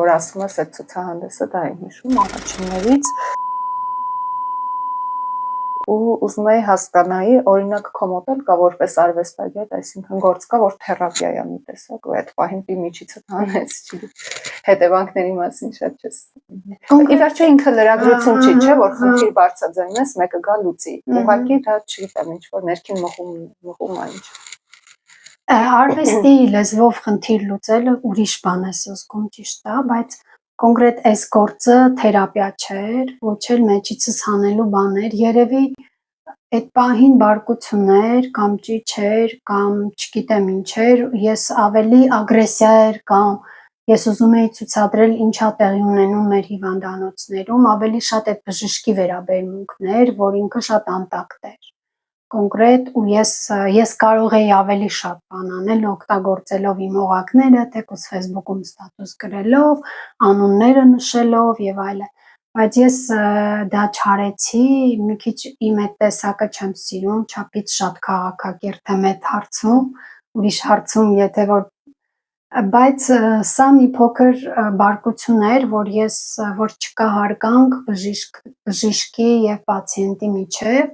որ ասում ես այդ ցուցահանդեսը դա եմ հիշում առաջիններից ու ուզում էի հասկանայի, օրինակ քո մոտ էլ կա որպես արվեստագետ, այսինքն գործ կա, որ թերապիա է մի տեսակ, ու այդ պահին պի միջիցդ հանեց, հետևանքների մասին շատ չես։ Ի վերջո ինքը լրագրություն չի, չէ, որ խնդիր բարձրաձայնես, մեկը գա լուծի։ Ուղղակի դա չգիտեմ, ինչ որ ներքին մղում է ինչ։ Արվեստի լեզվով խնդիր լուծելը ուրիշ բան է զգում ճիշտ է, բայց կոնկրետ այս գործը թերապիա չէր, ոչ էլ մեջիցս հանելու բան էր, երևի այդ պահին բարկություն էր, կամ ճիչ էր, կամ չգիտեմ ինչ էր, ես ավելի ագրեսիա էր կամ ես ուզում եի ցուցադրել ինչա տեղի ունենում մեր հիվանդանոցներում, ավելի շատ այդ բժշկի վերաբերմունքներ, որ ինքը շատ անտակտ էր։ Կոնկրետ ու ես կարող էի ավելի շատ բան անել օգտագործելով իմ օղակները, թեկուզ Facebook-ում ստատուս գրելով, անունները նշելով եւ այլն։ Բայց ես դա չարեցի, մի քիչ իմ այդ տեսակը չեմ սիրում, չափից շատ քաղաքակիրթ եմ այդ հարցում, ուրիշ հարցում եթե որ բայց սա մի փոքր բարկություն էր, որ չկա հարգանք բժիշկի եւ պացիենտի միջեւ,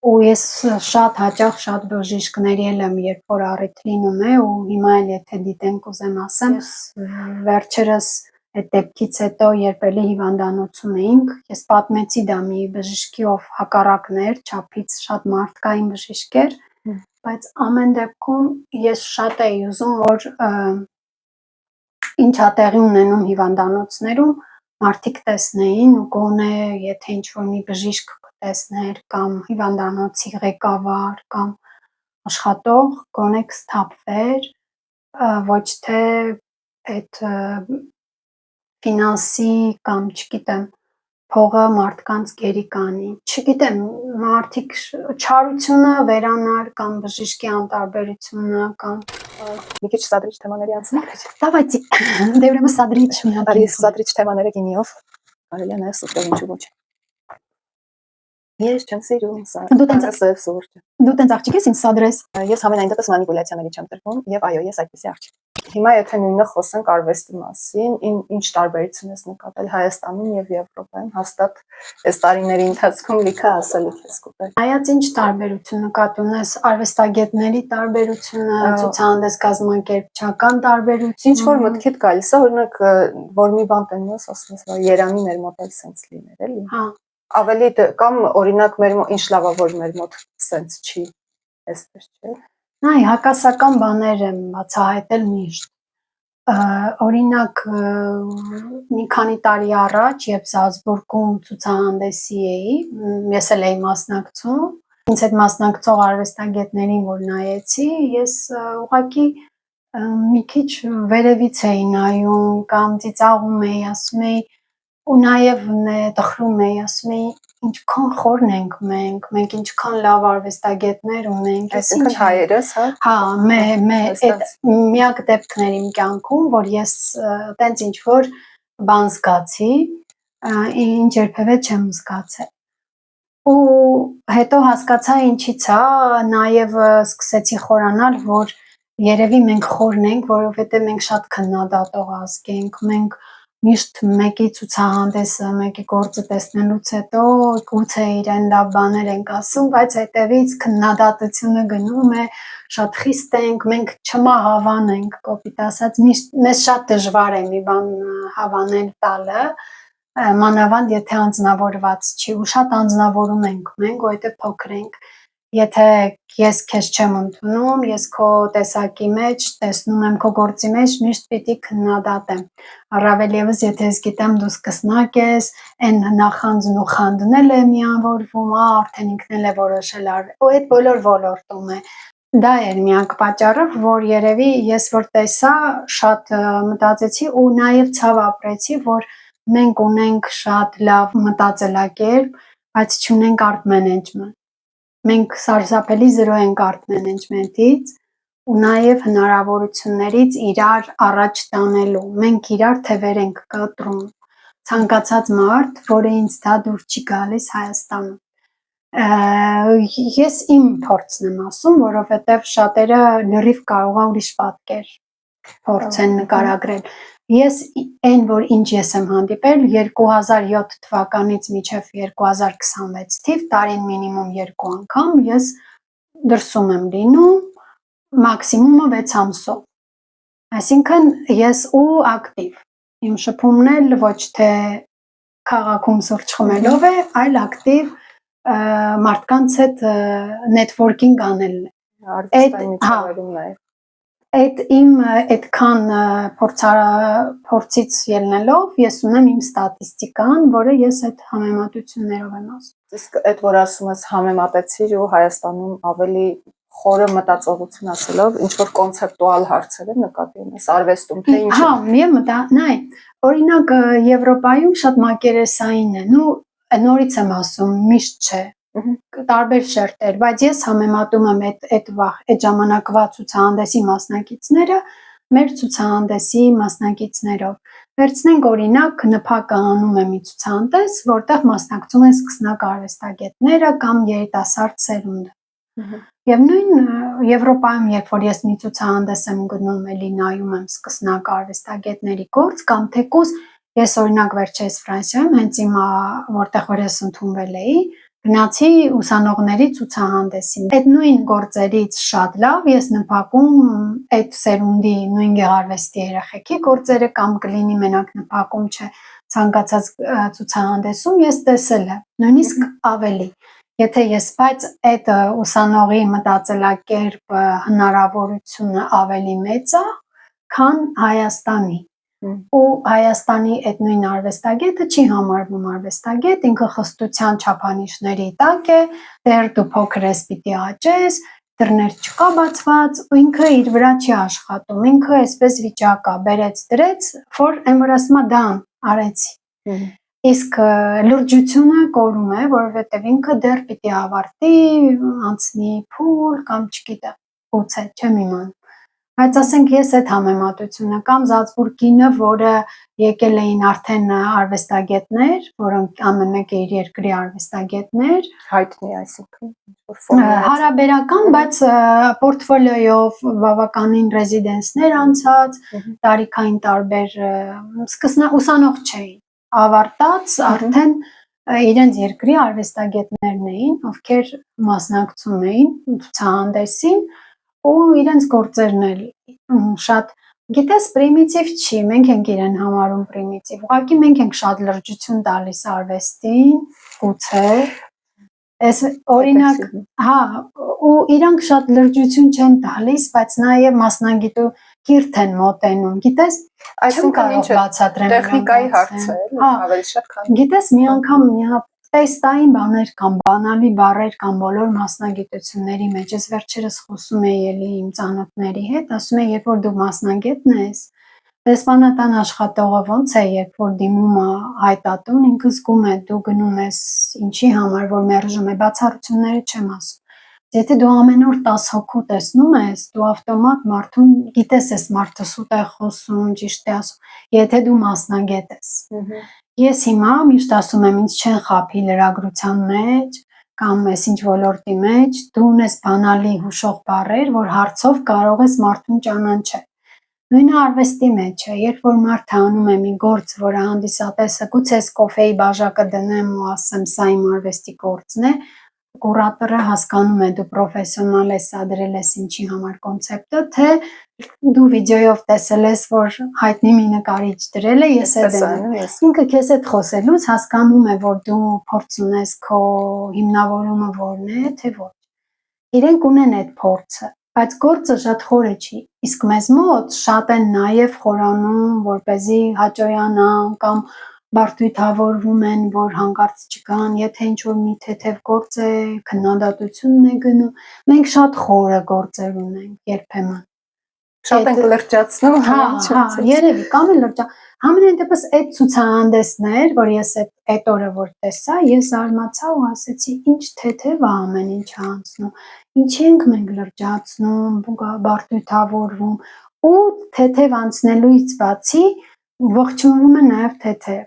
ու ես շատ հաճախ շատ բժիշկների էլ եմ, երբ որ առիթ լինում է, ու հիմա էլ եթե դիտենք ուզեմ ասեմ, վերջերս այդ դեպքից հետո երբ էլի հիվանդանոցում էինք, ես պատմեցի դա մի բժշկի, ով հակառակներ, չափից շատ մարդկային բժիշկ էր, բայց ամեն դեպքում ես շատ էի ուզում, որ ինչա տեղի ունենում հիվանդանոցներում, մարդիկ տեսնեին ու գոնե եթե ինչ-որ մի բժիշկ տեսներ կամ հիվանդանոցի ղեկավար կամ աշխատող, գոնե կսթափվեր, ոչ թե այդ ֆինանսի կամ չգիտեմ փողը մարդկանց գերի կանի, չգիտեմ, մարդիկ չարությունը վերանար կամ բժշկի անտարբերությունը կամ Մի քիչ սադրիչ թեմաների անցնենք։ Давайте, դե ուրեմն սադրիչ մի հատ։ Արի սադրիչ թեմաները գինիով կարելի է նաև սուտել ինչու ոչ։ Ես չեմ սիրում սա։ Դու տենց սուրճը։ Դու տենց աղջիկ ես ինձ սադրես։ Ես համենայն դեպս մանիպուլյացիաների չեմ տրվում եւ այո, ես այդպեսի աղջիկ։ Հիմա եթե նույնը խոսենք արվեստի մասին, ինչ տարբերություն ես նկատել Հայաստանում եւ Եվրոպայում, հաստատ այս տարիների ընթացքում լիքը ասելիք ես կուտել։ Հայաց ինչ տարբերություն նկատում ես արվեստագետների տարբերությունը, ցուցահանդես կազմակերպչական տարբերություն։ Ինչ որ մտքիդ գալիս է, օրինակ, որ մի բան տենես, ասում ես, որ Երանի մեր մոտ էլ սենց լիներ, էլի։ Հա։ Ավելի կամ օրինակ մեր ինչ լավ է, որ մեր մոտ սենց չի, այսպես չէ։ Այ հակասական բաներ եմ բացահայտել միշտ։ Օրինակ մի քանի տարի առաջ, երբ Զալցբուրգում ցուցահանդեսի էի, ես էլ էի մասնակցում, ինձ հետ մասնակցող արվեստագետներին, որ նայեցի, ես ուղղակի մի քիչ վերևից էի նայում կամ ծիծաղում էի, ասում էի ու նաև տխրում էի, ասում էի ինչքան խորն ենք մենք ինչքան լավ արվեստագետներ ունենք, այսինքն հայերս, հա։ Հա, այդ միակ դեպքն էր իմ կյանքում, որ ես տենց ինչ որ բան զգացի, ինչ երբևէ չեմ զգացել։ Ու հետո հասկացա ինչից է, նաև սկսեցի խորանալ, որ երևի մենք խորն ենք, որովհետև մենք շատ քննադատող ազգ ենք, մենք միշտ մեկի ցուցահանդեսը, մեկի գործը տեսնելուց հետո գուցե իրեն լավ բաներ ենք ասում, բայց հետևից քննադատությունը գնում է, շատ խիստ ենք, մենք չմահավան ենք, կոպիտ ասած, մեզ շատ դժվար է մի բան հավանել տալը, մանավանդ եթե անձնավորված չի, ու շատ անձնավորում ենք մենք, որովհետև փոքր ենք։ Եթե ես քեզ չեմ ընդունում, ես քո տեսակի մեջ, տեսնում եմ քո գործի մեջ, միշտ պիտի քննադատեմ։ Առավել եւս եթե ես գիտեմ դու սկսնակ ես, այն նախանձն ու խանդն էլ է միավորվում, արդեն ինքն էլ է որոշել ու այդ բոլոր ոլորտում է։ Դա էր միակ պատճառը, որ երևի ես որ տեսա, շատ մտածեցի ու նաև ցավ ապրեցի, որ մենք ունենք շատ լավ մտածելակերպ, բայց չունենք արտ մենեջմենտ։ Մենք սարսափելի զրո ենք արտ մենեջմենտից ու նաև հնարավորություններից իրար առաջ տանելու։ Մենք իրար թևեր ենք կտրում։ Ցանկացած մարդ, որը ինձ դա դուր չի գալիս Հայաստանում։ Ես իմ փորձն եմ ասում, որովհետև շատերը լրիվ կարող է ուրիշ պատկեր փորձեն նկարագրել։ Ես այն, որ ինչ ես եմ հանդիպել 2007 թվականից մինչև 2026 թիվ, տարին մինիմում 2 անգամ ես դրսում եմ լինում, մաքսիմումը 6 ամսով։ Այսինքն ես ու ակտիվ։ Իմ շփումն էլ ոչ թե քաղաքում սուրճ խմելով է, այլ ակտիվ մարդկանց հետ նետվորքինգ անելն է։ Արվեստային միջավայրում նաև։ Այդ իմ այդքան փորձից ելնելով ես ունեմ իմ ստատիստիկան, որը ես այդ համեմատություններով եմ ասում։ Իսկ այդ որ ասում ես համեմատեցիր ու Հայաստանում ավելի խորը մտածողություն ասելով ինչ որ կոնցեպտուալ հարցեր են նկատի ունես արվեստում թե ինչ Հա, միայն նայ, օրինակ Եվրոպայում շատ մակերեսային են, ու նորից եմ ասում, միշտ չէ, տարբեր շերտեր, բայց ես համեմատում եմ այդ ժամանակվա ցուցահանդեսի մասնակիցները մեր ցուցահանդեսի մասնակիցներով։ Վերցնենք օրինակ ՆՓԱԿ-ը անում է մի ցուցահանդես, որտեղ մասնակցում են սկսնակ արվեստագետները կամ երիտասարդ սերունդը։ Եվ նույն Եվրոպայում, երբ որ ես մի ցուցահանդես եմ գնում, էլի նայում եմ սկսնակ արվեստագետների գործ, կամ թեկուզ ես օրինակ վերջերս Ֆրանսիայում, հենց հիմա որտեղ որ ես ընդունվել էի, գնացի ուսանողների ցուցահանդեսին։ Այդ նույն գործերից շատ լավ ես ՆՓԱԿ-ում այդ սերունդի նույն գեղարվեստի երեխեքի գործերը կամ կլինի մենակ ՆՓԱԿ-ում չէ, ցանկացած ցուցահանդեսում ես տեսել եմ, նույնիսկ ավելի։ Եթե ես բայց այդ ուսանողի մտածելակերպը հնարավորությունը ավելի մեծ է, քան Հայաստանի։ Ու Հայաստանի այդ նույն արվեստագետը չի համարվում արվեստագետ, ինքը խստության չափանիշների տակ է, դեռ դու փոքր ես պիտի աճես, դռներ չկա բացված, ու ինքը իր վրա չի աշխատում, ինքը այսպես վիճակա, բերեց դրեց, որ այն որ ասում է դան արեցի։ Իսկ լրջությունը կորում է, որովհետև ինքը դեռ պիտի ավարտի, անցնի փուլ կամ չգիտեմ, գուցե չեմ իմանում։ Բայց ասենք ես այդ համեմատությունը կամ Զալցբուրգինը, որը եկել էին արդեն արվեստագետներ, որոնք ամեն մեկը իր երկրի արվեստագետներ, հայտնի այսինքն հարաբերական, բայց պորտֆոլիոյով բավականին ռեզիդենսներ անցած, տարիքային տարբեր ուսանող չէին, ավարտած արդեն իրենց երկրի արվեստագետներն էին, ովքեր մասնակցում էին ցուցահանդեսին ու իրենց գործերն էլ շատ, գիտես, պրիմիտիվ չի, մենք ենք իրեն համարում պրիմիտիվ, ուղղակի մենք ենք շատ լրջություն տալիս արվեստին, գուցե, այս օրինակ, հա, ու իրանք շատ լրջություն չեն տալիս, բայց նաև մասնագիտու կիրթ են մոտենում, գիտես, այսինքն ինչ է, տեխնիկայի հարց է, ավելի շատ քան։ Գիտես, մի անգամ մի հատ տեստային բաներ կամ բանալի բառեր կամ բոլոր մասնագիտությունների մեջ, ես վերջերս խոսում էի էլի իմ ծանոթների հետ, ասում եմ, երբ որ դու մասնագետն ես, դեսպանատան աշխատողը ոնց է, երբ որ դիմում է հայտատուն, ինքը զգում է, դու գնում ես ինչի համար, որ մերժում է, բացառությունները չեմ ասում։ Եթե դու ամեն օր 10 հոգու տեսնում ես, դու ավտոմատ մարդուն գիտես, այս մարդը սուտ է խոսում, ճիշտ է ասում, եթե դու մասնագետ ես։ Ես հիմա միշտ ասում եմ, ինձ չեն խաբի լրագրության մեջ կամ այսինչ ոլորտի մեջ, դու ունես բանալի հուշող բառեր, որ հարցով կարող ես մարդուն ճանաչել։ Նույնը արվեստի մեջ է, երբ որ մարդը անում է մի գործ, որը հանդիսատեսը գուցե կոֆեի բաժակը դնեմ ու ասեմ, սա իմ արվեստի գործն է, կուրատորը հասկանում է դու պրոֆեսիոնալ ես, սադրել ես ինչի համար կոնցեպտը, թե դու վիդեոյով տեսել ես, որ հայտնի մի նկարիչ դրել է, ես էլ դեմ։ Ինքը քեզ հետ խոսելուց հասկանում է, որ դու փորձ ունես, քո հիմնավորումը որն է, թե ոչ։ Իրենք ունեն այդ փորձը, բայց գործը շատ խորը չի։ Իսկ մեզ մոտ շատ են նաև խորանում, որպեսզի հաճոյանան կամ բարդույթավորվում են, որ հանկարծ չգան, եթե ինչ-որ մի թեթև գործ է, քննադատությունն է գնում, մենք շատ խորը գործեր ունենք երբեմն։ Շատ ենք լրջացնում, հա, երևի, կամ էլ լրջա։ Համենայն դեպս այդ ցուցահանդեսներ, որ ես այդ օրը որ տեսա, ես զարմացա ու ասեցի, ինչ թեթև է ամեն ինչ անցնում, ինչի ենք մենք լրջացնում, բարդույթավորվում, ու թեթև անցնելուից բացի ողջունվում է նաև թեթև։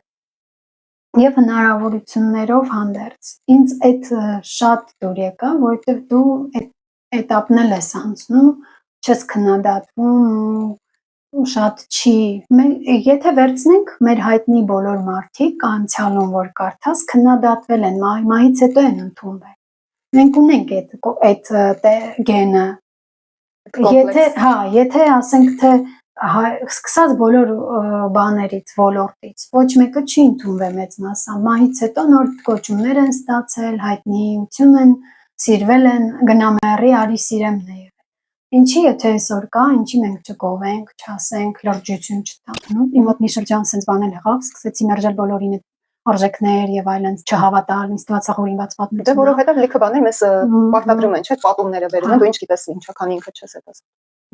Եվ հնարավորություններով հանդերձ։ Ինձ այդ շատ դուր եկա, որովհետև դու այդ էտապն էլ ես անցնում, չես քննադատվում, շատ չի։ Եթե վերցնենք մեր հայտնի բոլոր մարդիկ, անցյալում որ կարդաս, քննադատվել են, մահից հետո են ընդունվել։ Մենք ունենք այդ գենը։ Եթե ասենք թե սկսած բոլոր բաներից, ոլորտից, ոչ մեկը չի ընդունվել մեծ մասամբ, մահից հետո նոր կոչումներ են ստացել, հայտնիություն են, սիրվել են, գնամեռի արի սիրեմն է եղել։ Ինչի եթե այսօր կա, ինչի մենք չկովենք, չասենք, լրջություն չտանք։ Իմ մոտ մի շրջան սենց բանել եղավ, սկսեցի մերժել բոլորին արժեքներ եւ այլն չհավատալ, ինձ թվաց հորինված Դե պատմություն։ որովհետև լիքը բաներ մեզ պարտադրում են, չէ՞, պատումները վերում են, դու ինչ գիտես ինչա, քանի ինքը չես հետս։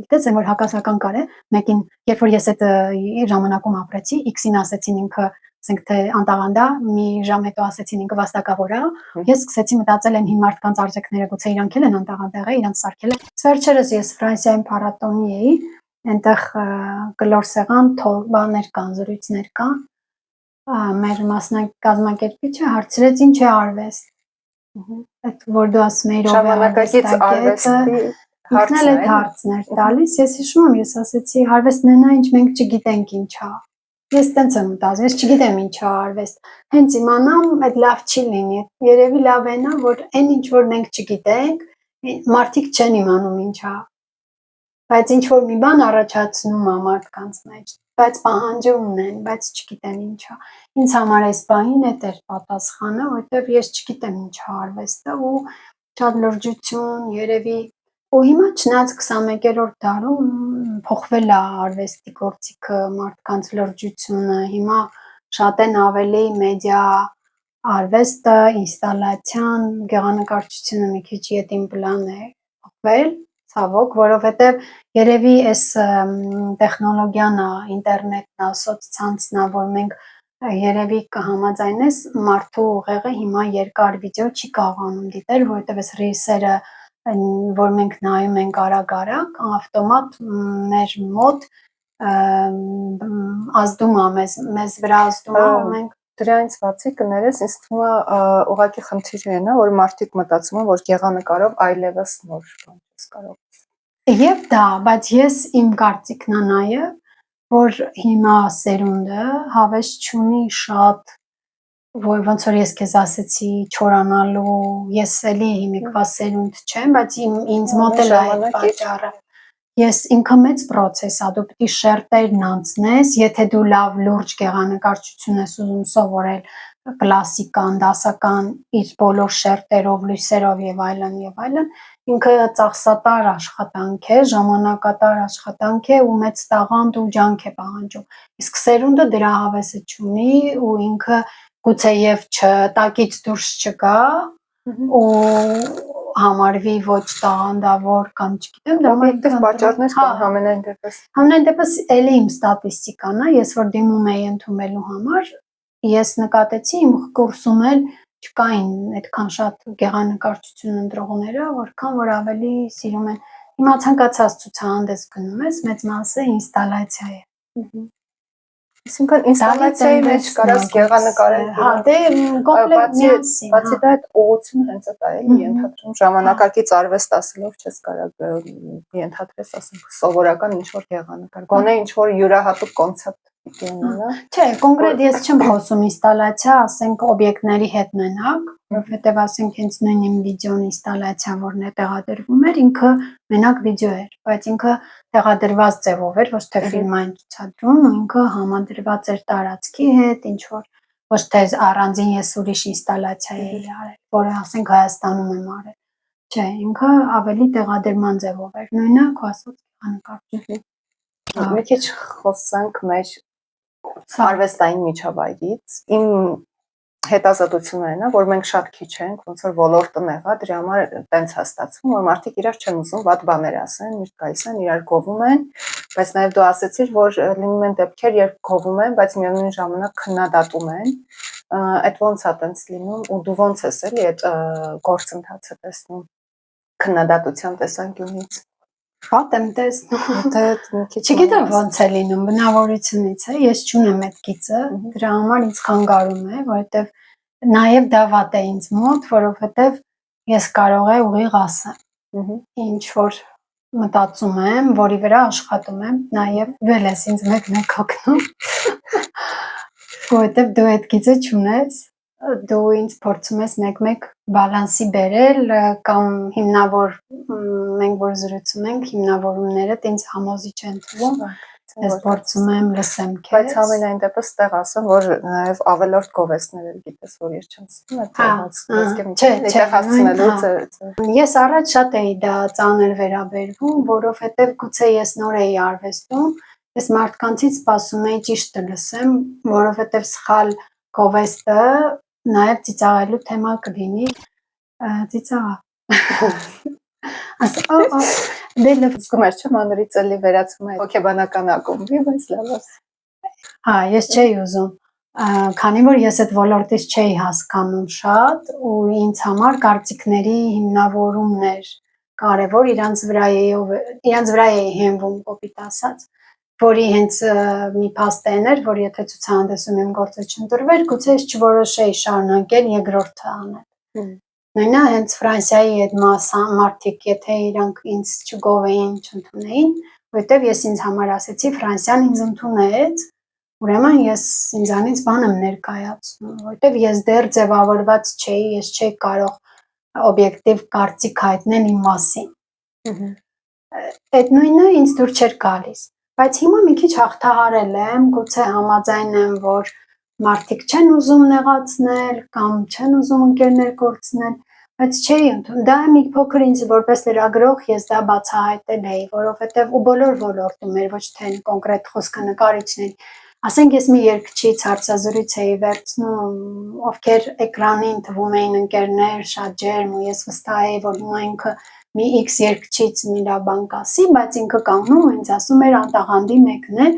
Գիտես որ հակասական կար է, մեկին երբ որ ես այդ ժամանակում ապրեցի, X-ին ասեցին ինքը, ասենք թե անտաղանդա, մի ժամ հետո ասեցին ինքը վաստակավոր է, ես սկսեցի մտածել են հին մարդկանց արժեքները գուցե իրանք էլ են անտաղանդեղ է, իրանք սարքել են։ Վերջերս ես Ֆրանսիայում փառատոնի էի, այնտեղ կլոր սեղան, բաներ կան, զրույցներ կան։ Մեր կազմակերպիչը հարցրեց ինչ է արվեստ։ Այդ որ դու ասում ես ժամանակակից արվեստի ինքն էլ այդ հարցներ տալիս, ես հիշում եմ, ես ասեցի արվեստն է նա ինչ մենք չգիտենք ինչա։ Ես տենց եմ մտածում, ես չգիտեմ ինչա արվեստ։ Հենց իմանամ այդ լավ չի լինի։ Երևի լավ է նա, որ այն ինչ որ մենք չգիտենք, մարդիկ չեն իմանում ինչա։ Բայց ինչ որ մի բան առաջացնում է մարդկանց մեջ, բայց պահանջում ունեն, բայց չգիտեն ինչա։ Ինձ համար այս բանին է դեր պատասխանը, որտեղ ես չգիտեմ ինչա արվեստը ու շատ լրջություն, երևի ու հիմա չնայած 21-րդ դարում փոխվել է արվեստի գործիքը, մարդկանց լրջությունը, հիմա շատ են ավելի մեդիա արվեստը, ինստալացիան, գեղանկարչությունը մի քիչ ետին պլան է փոխվել, ցավոք, որովհետև երևի այս տեխնոլոգիան է, ինտերնետն է, սոցցանցն է, որ մենք երևի կհամաձայնես մարդու ուղեղը հիմա երկար վիդեո չի կարողանում դիտել, որովհետև այս ռիլսերը որ մենք նայում ենք արագ-արագ, ավտոմատ մեր մոտ ազդում է մեզ վրա ազդում է, ու մենք դրանից բացի կներես, ինձ թվում է ուղղակի խնդիրը նա, որ մարդիկ մտածում են, որ գեղանկարով այլևս նոր բան չես կարող։ Եվ դա, բայց ես իմ կարծիքն է նաև, որ հիմա սերունդը հավես չունի շատ որ ոնց որ ես քեզ ասեցի չորանալու, ես էլի հիմիկվա սերունդ չեմ, բայց ինձ մոտ էլ է պատճառը։ Ես ինքը մեծ process է, դու պետք է շերտերն անցնես, եթե դու լավ լուրջ գեղանկարչություն ես ուզում սովորել, կլասիկան, դասական, իր բոլոր շերտերով, լույսերով եւ այլն, ինքը ծախսատար աշխատանք է, ժամանակատար աշխատանք է ու մեծ տաղանդ ու ջանք է պահանջում։ Իսկ սերունդը դրա հավեսը չունի ու ինքը գուցեև տակից դուրս չկա ու համարվի ոչ տաղանդավոր կամ չգիտեմ, դա օբյեկտիվ պատճառներ կան համենայն դեպս։ Համենայն դեպս էլի իմ ստատիստիկան է, ես որ դիմում էի ընդունելու համար, ես նկատեցի իմ կուրսում էլ չկային այդքան շատ գեղանկարչություն ընտրողները, որքան որ ավելի սիրում են։ Հիմա ցանկացած ցուցահանդես գնում ես, մեծ մասը ինստալացիա է։ Այսինքն ինստալացիայի մեջ կարաս գեղանկարել։ Հա, դե կոմպլետ միասին։ Բացի դա այդ ուղղությունը հենց այդ է, ենթադրում ժամանակակից արվեստ ասելով չես կարող ենթադրես, ասենք, սովորական ինչ որ գեղանկար։ Գոնե ինչ որ յուրահատուկ կոնցեպտ պիտի ունենա։ Չէ, կոնկրետ ես չեմ խոսում ինստալացիա, ասենք օբյեկտների հետ մենակ, որովհետև ասենք հենց նույն իմ վիդեոն ինստալացիա, որն է տեղադրվում էր, ինքը մենակ վիդեո էր, բայց ինքը տեղադրված ձևով էր, ոչ թե ֆիլմային ցուցադրում, ինքը համադրված էր տարածքի հետ, ինչ որ ոչ թե առանձին ես ուրիշ ինստալացիա էի արել, որը ասենք Հայաստանում եմ արել։ Չէ, ինքը ավելի տեղադրման ձևով էր, նույնը քո ասած գեղանկարչություն։ Մի քիչ խոսանք մեր արվեստային միջավայրից։ Իմ հետազոտությունն է նա, որ մենք շատ քիչ ենք, ոնց որ ոլորտը եղա, դրա համար տենց հաստատվում, որ մարդիկ իրար չեն ուզում վատ բաներ ասեն, միշտ գալիս են, իրար գովում են, բայց նաև դու ասացիր, որ լինում են դեպքեր, երբ գովում են, բայց միևնույն ժամանակ քննադատում են։ Այդ ոնց է տենց լինում ու դու ոնց ես էլի այդ գործընթացը տեսնում քննադատության տեսանկյունից։ Վատ եմ տեսնում։ Դե մի քիչ Չգիտեմ ոնց է լինում, բնավորությունից է, ես չունեմ այդ գիծը, դրա համար ինձ խանգարում է, որովհետև նաև դա վատ է ինձ մոտ, որովհետև ես կարող եմ ուղիղ ասեմ, ինչ որ մտածում եմ, որի վրա աշխատում եմ, նաև վել ես ինձ մեկ-մեկ օգնում, որովհետև դու այդ գիծը չունես, դու ինձ փորձում ես մեկ-մեկ բալանսի բերել կամ հիմնավոր մենք որ զրուցում ենք, հիմնավորումները ինձ համոզիչ են թվում, ես փորձում եմ լսեմ քեզ։ Բայց ամենայն դեպս տեղ ասեմ, որ նաև ավելորդ գովեսներ էլ գիտես, որ ես չեմ ասում, Ես առաջ շատ էի դա ծանր վերաբերվում, որովհետև գուցե ես նոր էի արվեստում, ես մարդկանցից սպասում էի ճիշտը լսեմ, որովհետև սխալ Գովեստը նաև ծիծաղելու թեմա կլինի, ծիծաղա։ Դե լավ, Զգում ես, չէ՞, մանրից էլի վերացում է հոգեբանական ակումբի, բայց լավ է։ հա, ես չէի ուզում, քանի որ ես այդ ոլորտից չէի հասկանում շատ ու ինձ համար կարծիքների հիմնավորումն էր կարևոր, իրանց վրա էի հենվում, կոպիտ ասած, որի հենց մի փաստեն էր, որ եթե ցուցահանդեսում իմ գործը չընտրվեր, գուցե ես չորոշեի շարունակել երկրորդը անել։ Նույնա հենց Ֆրանսիայի այդ մարդիկ, եթե իրանք ինձ չգովեին, չընդունեին, որտեվ ես ինձ համար ասեցի Ֆրանսիան ինձ ընդունեց, ուրեմն ես ինձանից բան եմ ներկայացնում, որտեվ ես դեռ ձևավորված չէի, ես չէի կարող օբյեկտիվ կարծիք հայտնել իմ մասին։ Այդ նույնը ինձ դուր չէր գալիս, բայց հիմա մի քիչ հաղթահարել եմ, գուցե համաձայն եմ, որ մարդիկ չեն ուզում նեղացնել կամ չեն ուզում ընկերներ կորցնել, բայց չէի ընդունում։ Դա մի փոքր ինձ որպես լրագրող ես դա բացահայտել էի, որովհետև ու բոլոր ոլորտում էր, ոչ թե կոնկրետ խոսքը նկարիչների։ Ասենք ես մի երգչից հարցազրույց էի վերցնում, ովքեր էկրանին թվում էին ընկերներ, շատ ջերմ, ու ես վստահ էի, որ հիմա ինքը մի X երգչից մի լավ բան կասի, բայց ինքը կանգնում ու ինձ ասում էր անտաղանդի մեկն է,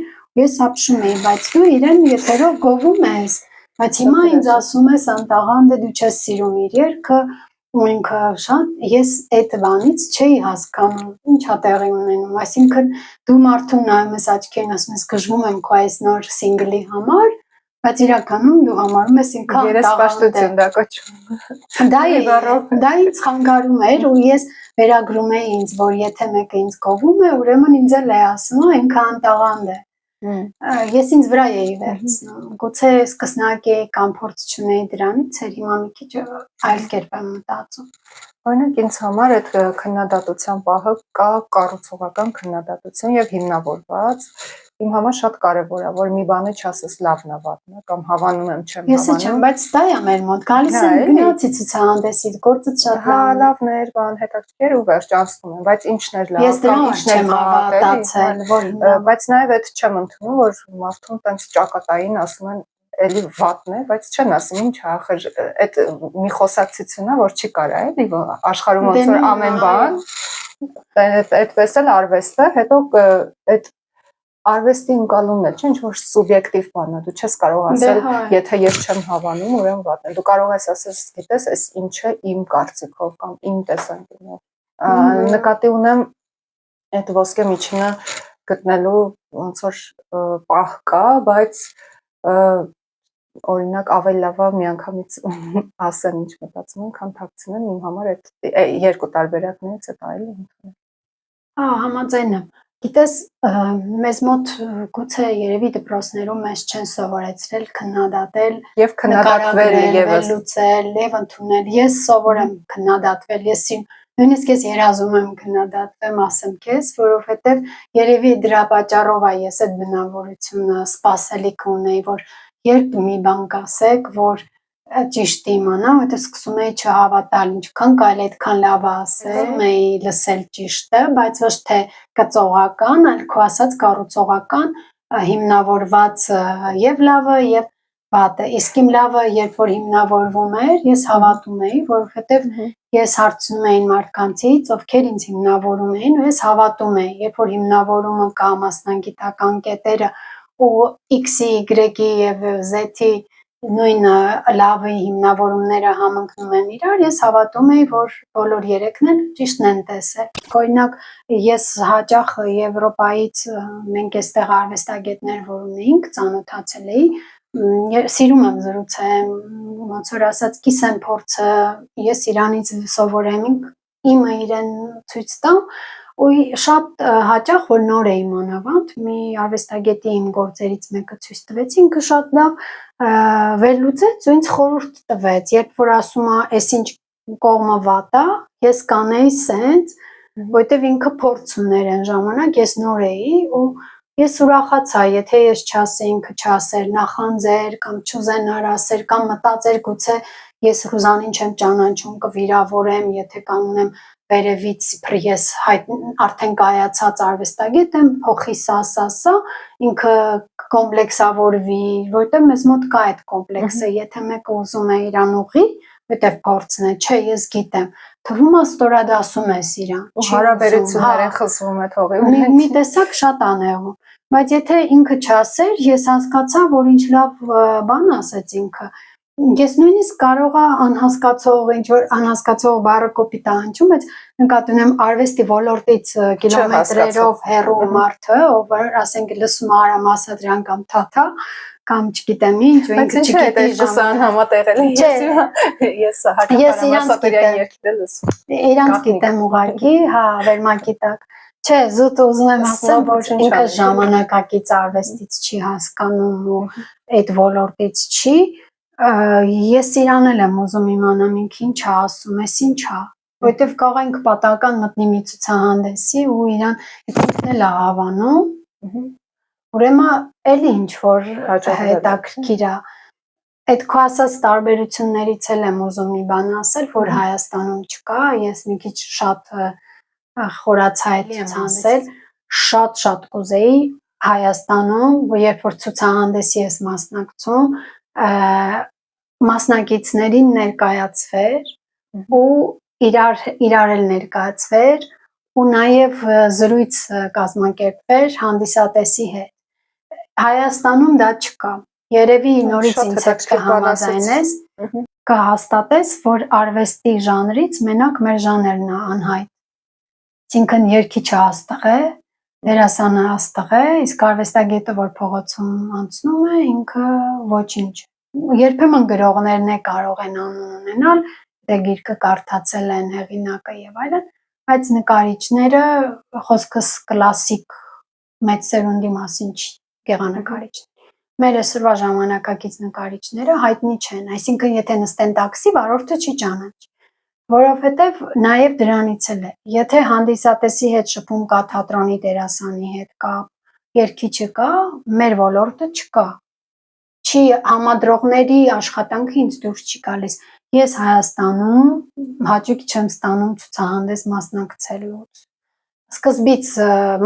ես ապշում էի, բայց դու իրեն եթերով գովում ես, բայց հիմա ինձ ասում ես անտաղանդ է, դու չես սիրում իր երգը, ու ինքը շատ, ես այդ բանից չէի հասկանում, ինչա տեղի ունենում, այսինքն դու մարդուն նայում ես աչքերին, ասում ես գժվում եմ քո այս նոր սինգլի համար, բայց իրականում դու համարում ես ինքը երեսպաշտություն դա կոչվում։ Դա ինձ խանգարում էր ու ես վերագրում էի ինձ, որ եթե մեկը ինձ գովում է, ուրեմն ինձ էլ է ասում, ինքը անտաղանդ է։ Ես ինձ վրա էի վերցնում, գուցե սկսնակի կամ փորձ չունեի դրանից, էր հիմա մի քիչ այլ կերպ եմ մտածում։ Օրինակ ինձ համար այդ քննադատության պահը կա կառուցողական քննադատություն եւ հիմնավորված իմ համար շատ կարեւոր է, որ մի բանը չասես լավն է վատն է կամ հավանում եմ չեմ Ես չեմ, բայց դա է մեր մոտ, գալիս են գնացի ցուցահանդեսի, գործը շատ լավն էր, բան հետաքրքիր ու վերջ անցնում եմ, բայց ինչն էր լավ, ես դրանից չեմ հավատացել, որ բայց նաեւ այդ չեմ ընդունում, որ մարդուն տենց ճակատային ասում են էլի վատն է, բայց չեն ասում ինչ ախր այդ մի խոսակցություն է, որ չի կարա էլի աշխարհում ոնց որ ամեն բան այդպես էլ արվեստը, հետո այդ արվեստի ընկալումն է, չէ՞, ինչ որ սուբյեկտիվ բան է, դու չես կարող ասել, եթե ես չեմ հավանում, ուրեմն վատն է։ Դու կարող ես ասել, գիտես, այս ինչը իմ կարծիքով կամ իմ տեսանկյունով։ Նկատի ունեմ այդ ոսկե միջինը գտնելու ոնց որ պահ կա, բայց օրինակ ավելի լավ է միանգամից ասեն ինչ մտածում են, քան թաքցնեն, իմ համար այդ երկու տարբերակներից է դա էլի ընդունել։ Հա, համաձայն եմ։ Գիտես, մեզ մոտ գուցե երևի դպրոցներում մեզ չեն սովորեցրել քննադատել եւ քննադատվել եւս լուծել եւ ընդունել։ Ես սովոր եմ քննադատվել, նույնիսկ ես երազում եմ քննադատվեմ, ասեմ քեզ, որովհետեւ երևի դրա պատճառով է ես այդ բնավորությունը սпасելիք ունեի, որ երբ մի բան կասեք, որ ճիշտ իմանամ, հետո սկսում էի չհավատալ, ինչքան կարելի այդքան լավ ասել, էի լսել ճիշտը, բայց ոչ թե կծողական, այլ քո ասած կառուցողական, հիմնավորված եւ լավը եւ վատը։ Իսկ իմ լավը, երբ որ հիմնավորվում էր, ես հավատում էի, որովհետեւ ես հարցնում էի մարդկանցից, ովքեր ինձ հիմնավորում էին, ու ես հավատում էի, երբ որ հիմնավորումը կա մասնագիտական կետերը ու X-ի, Y-ի եւ Z-ի նույն լավի հիմնավորումները համընկնում են իրար, ես հավատում էի, որ բոլոր երեքն էլ ճիշտն են տեսել։ Օրինակ, ես հաճախ Եվրոպայից մենք այստեղ արվեստագետներ, որ ունեինք, ծանոթացել էի, սիրում եմ զրուցեմ, ոնց որ ասած, կիսեմ փորձը, ես իրանից սովորեմ, իմը իրեն ցույց տամ, ու շատ հաճախ որ նոր էի մանավանդ, մի արվեստագետի իմ գործերից մեկը ցույց տվեց, ինքը շատ լավ վերլուծեց ու ինձ խորհուրդ տվեց, երբ որ ասում է, այս ինչ կողմը վատ է, ես կանեի սենց, որտեվ ինքը փորձ ուներ այն ժամանակ, ես նոր էի ու ես ուրախացա, եթե ես չասեի, ինքը չասեր, նախանձեր կամ չուզենար ասեր կամ մտածեր գուցե ես Ռուզանին չեմ ճանաչում, կվիրավորեմ, եթե կանունեմ վերևից ես արդեն կայացած արվեստագետ եմ, փոխի սա, ինքը կոմպլեքսավորվի, որտեղ մեզ մոտ կա այդ կոմպլեքսը, եթե մեկը ուզում է իրան ուղի, որտեղ փորձն է, չէ, ես գիտեմ, թվում է ստորադ ասում ես իրան, հարաբերությունները խզվում է թողի մի տեսակ շատ անեղու, բայց եթե ինքը չասեր, ես հասկացա, որ ինչ լավ բան ասեց ինքը, ես նույնիսկ կարող է անհասկացող, ինչ որ անհասկացող բառը կոպիտ անջում, բայց նկատի ունեմ արվեստի ոլորտից կիլոմետրերով հեռու մարդը, ով ասենք լսում Արամ Ասատրյան կամ Թաթա, կամ չգիտեմ ինչ, ու ինքը չգիտի ժամանակ համատեղել են, ես Արամ Ասատրյան երգել լսում։ Իրանց գիտեմ ուղղակի, հա, վերմակի տակ։ Չէ, զուտ ուզում եմ ասեմ, որ ինքը ժամանակակից արվեստից չի հասկանում ու այդ ոլորտից չի, ես իրան էլ եմ ուզում իմանամ ինքը ինչ է ասում, ես ինչ է, որովհետև կարող ենք պատահական մտնի մի ցուցահանդեսի ու իրան ինքն էլ է հավանում, ուրեմն էլի ինչ որ հետաքրքիր է, այդ քո ասած տարբերություններից էլ եմ ուզում մի բան ասել, որ Հայաստանում չկա, ես մի քիչ շատ խորացա այդ ցուցահանդեսել, շատ կուզեի Հայաստանում, երբ որ ցուցահանդեսի ես մասնակցում, մասնակիցներին ներկայացվեր ու իրար էլ ներկայացվեր ու նաև զրույց կազմակերպվեր հանդիսատեսի հետ։ Հայաստանում դա չկա։ Երևի նորից ինձ հետ կհամաձայնես, կհաստատես, որ արվեստի ժանրից մենակ մեր ժանրն է անհայտ։ Այսինքն երգիչը աստղ է, դերասանը աստղ է, իսկ արվեստագետը, որ փողոցում անցնում է, ինքը ոչինչ։ Երբեմն գրողներն է կարող են անուն ունենալ, դե գիրքը կարդացել են հեղինակը եւ այլն, բայց նկարիչները խոսքս կլասիկ մեծ սերունդի մասին չի, գեղանկարիչներ։ Մեր այսօրվա ժամանակակից նկարիչները հայտնի չեն, այսինքն եթե նստեն տաքսի, վարորդը չի ճանաչի, որովհետև նաև դրանից էլ է, եթե հանդիսատեսի հետ շփում կա, թատրոնի դերասանի հետ կա, երգիչը կա, մեր ոլորտը չկա, չի համադրողների աշխատանքը ինձ դուրս չի գալիս, ես Հայաստանում հաճույք չեմ ստանում ցուցահանդես մասնակցելուց, սկզբից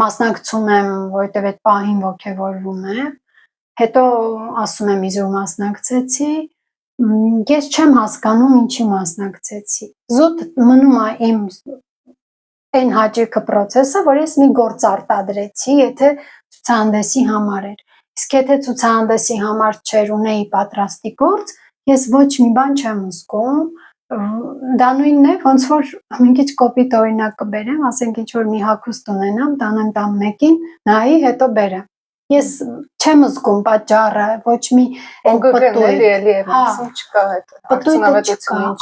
մասնակցում եմ, որովհետև այդ պահին ոգևորվում եմ, հետո ասում եմ իզուր մասնակցեցի, ես չեմ հասկանում ինչի մասնակցեցի, զուտ մնում է իմ այն հաճույքը պրոցեսը, որ ես մի գործ արտադրեցի, եթե ցուցահանդեսի համար էր, իսկ եթե ցուցահանդեսի համար չէր ունեի պատրաստի գործ, ես ոչ մի բան չեմ զգում, դա նույնն է, ոնց որ մի քիչ կոպիտ օրինակ կբերեմ, ասենք ինչ որ մի հագուստ ունենամ, տանեմ տան մեկին, նայի, հետո բերեմ։ Ես չեմ զգում պատճառը, ոչ մի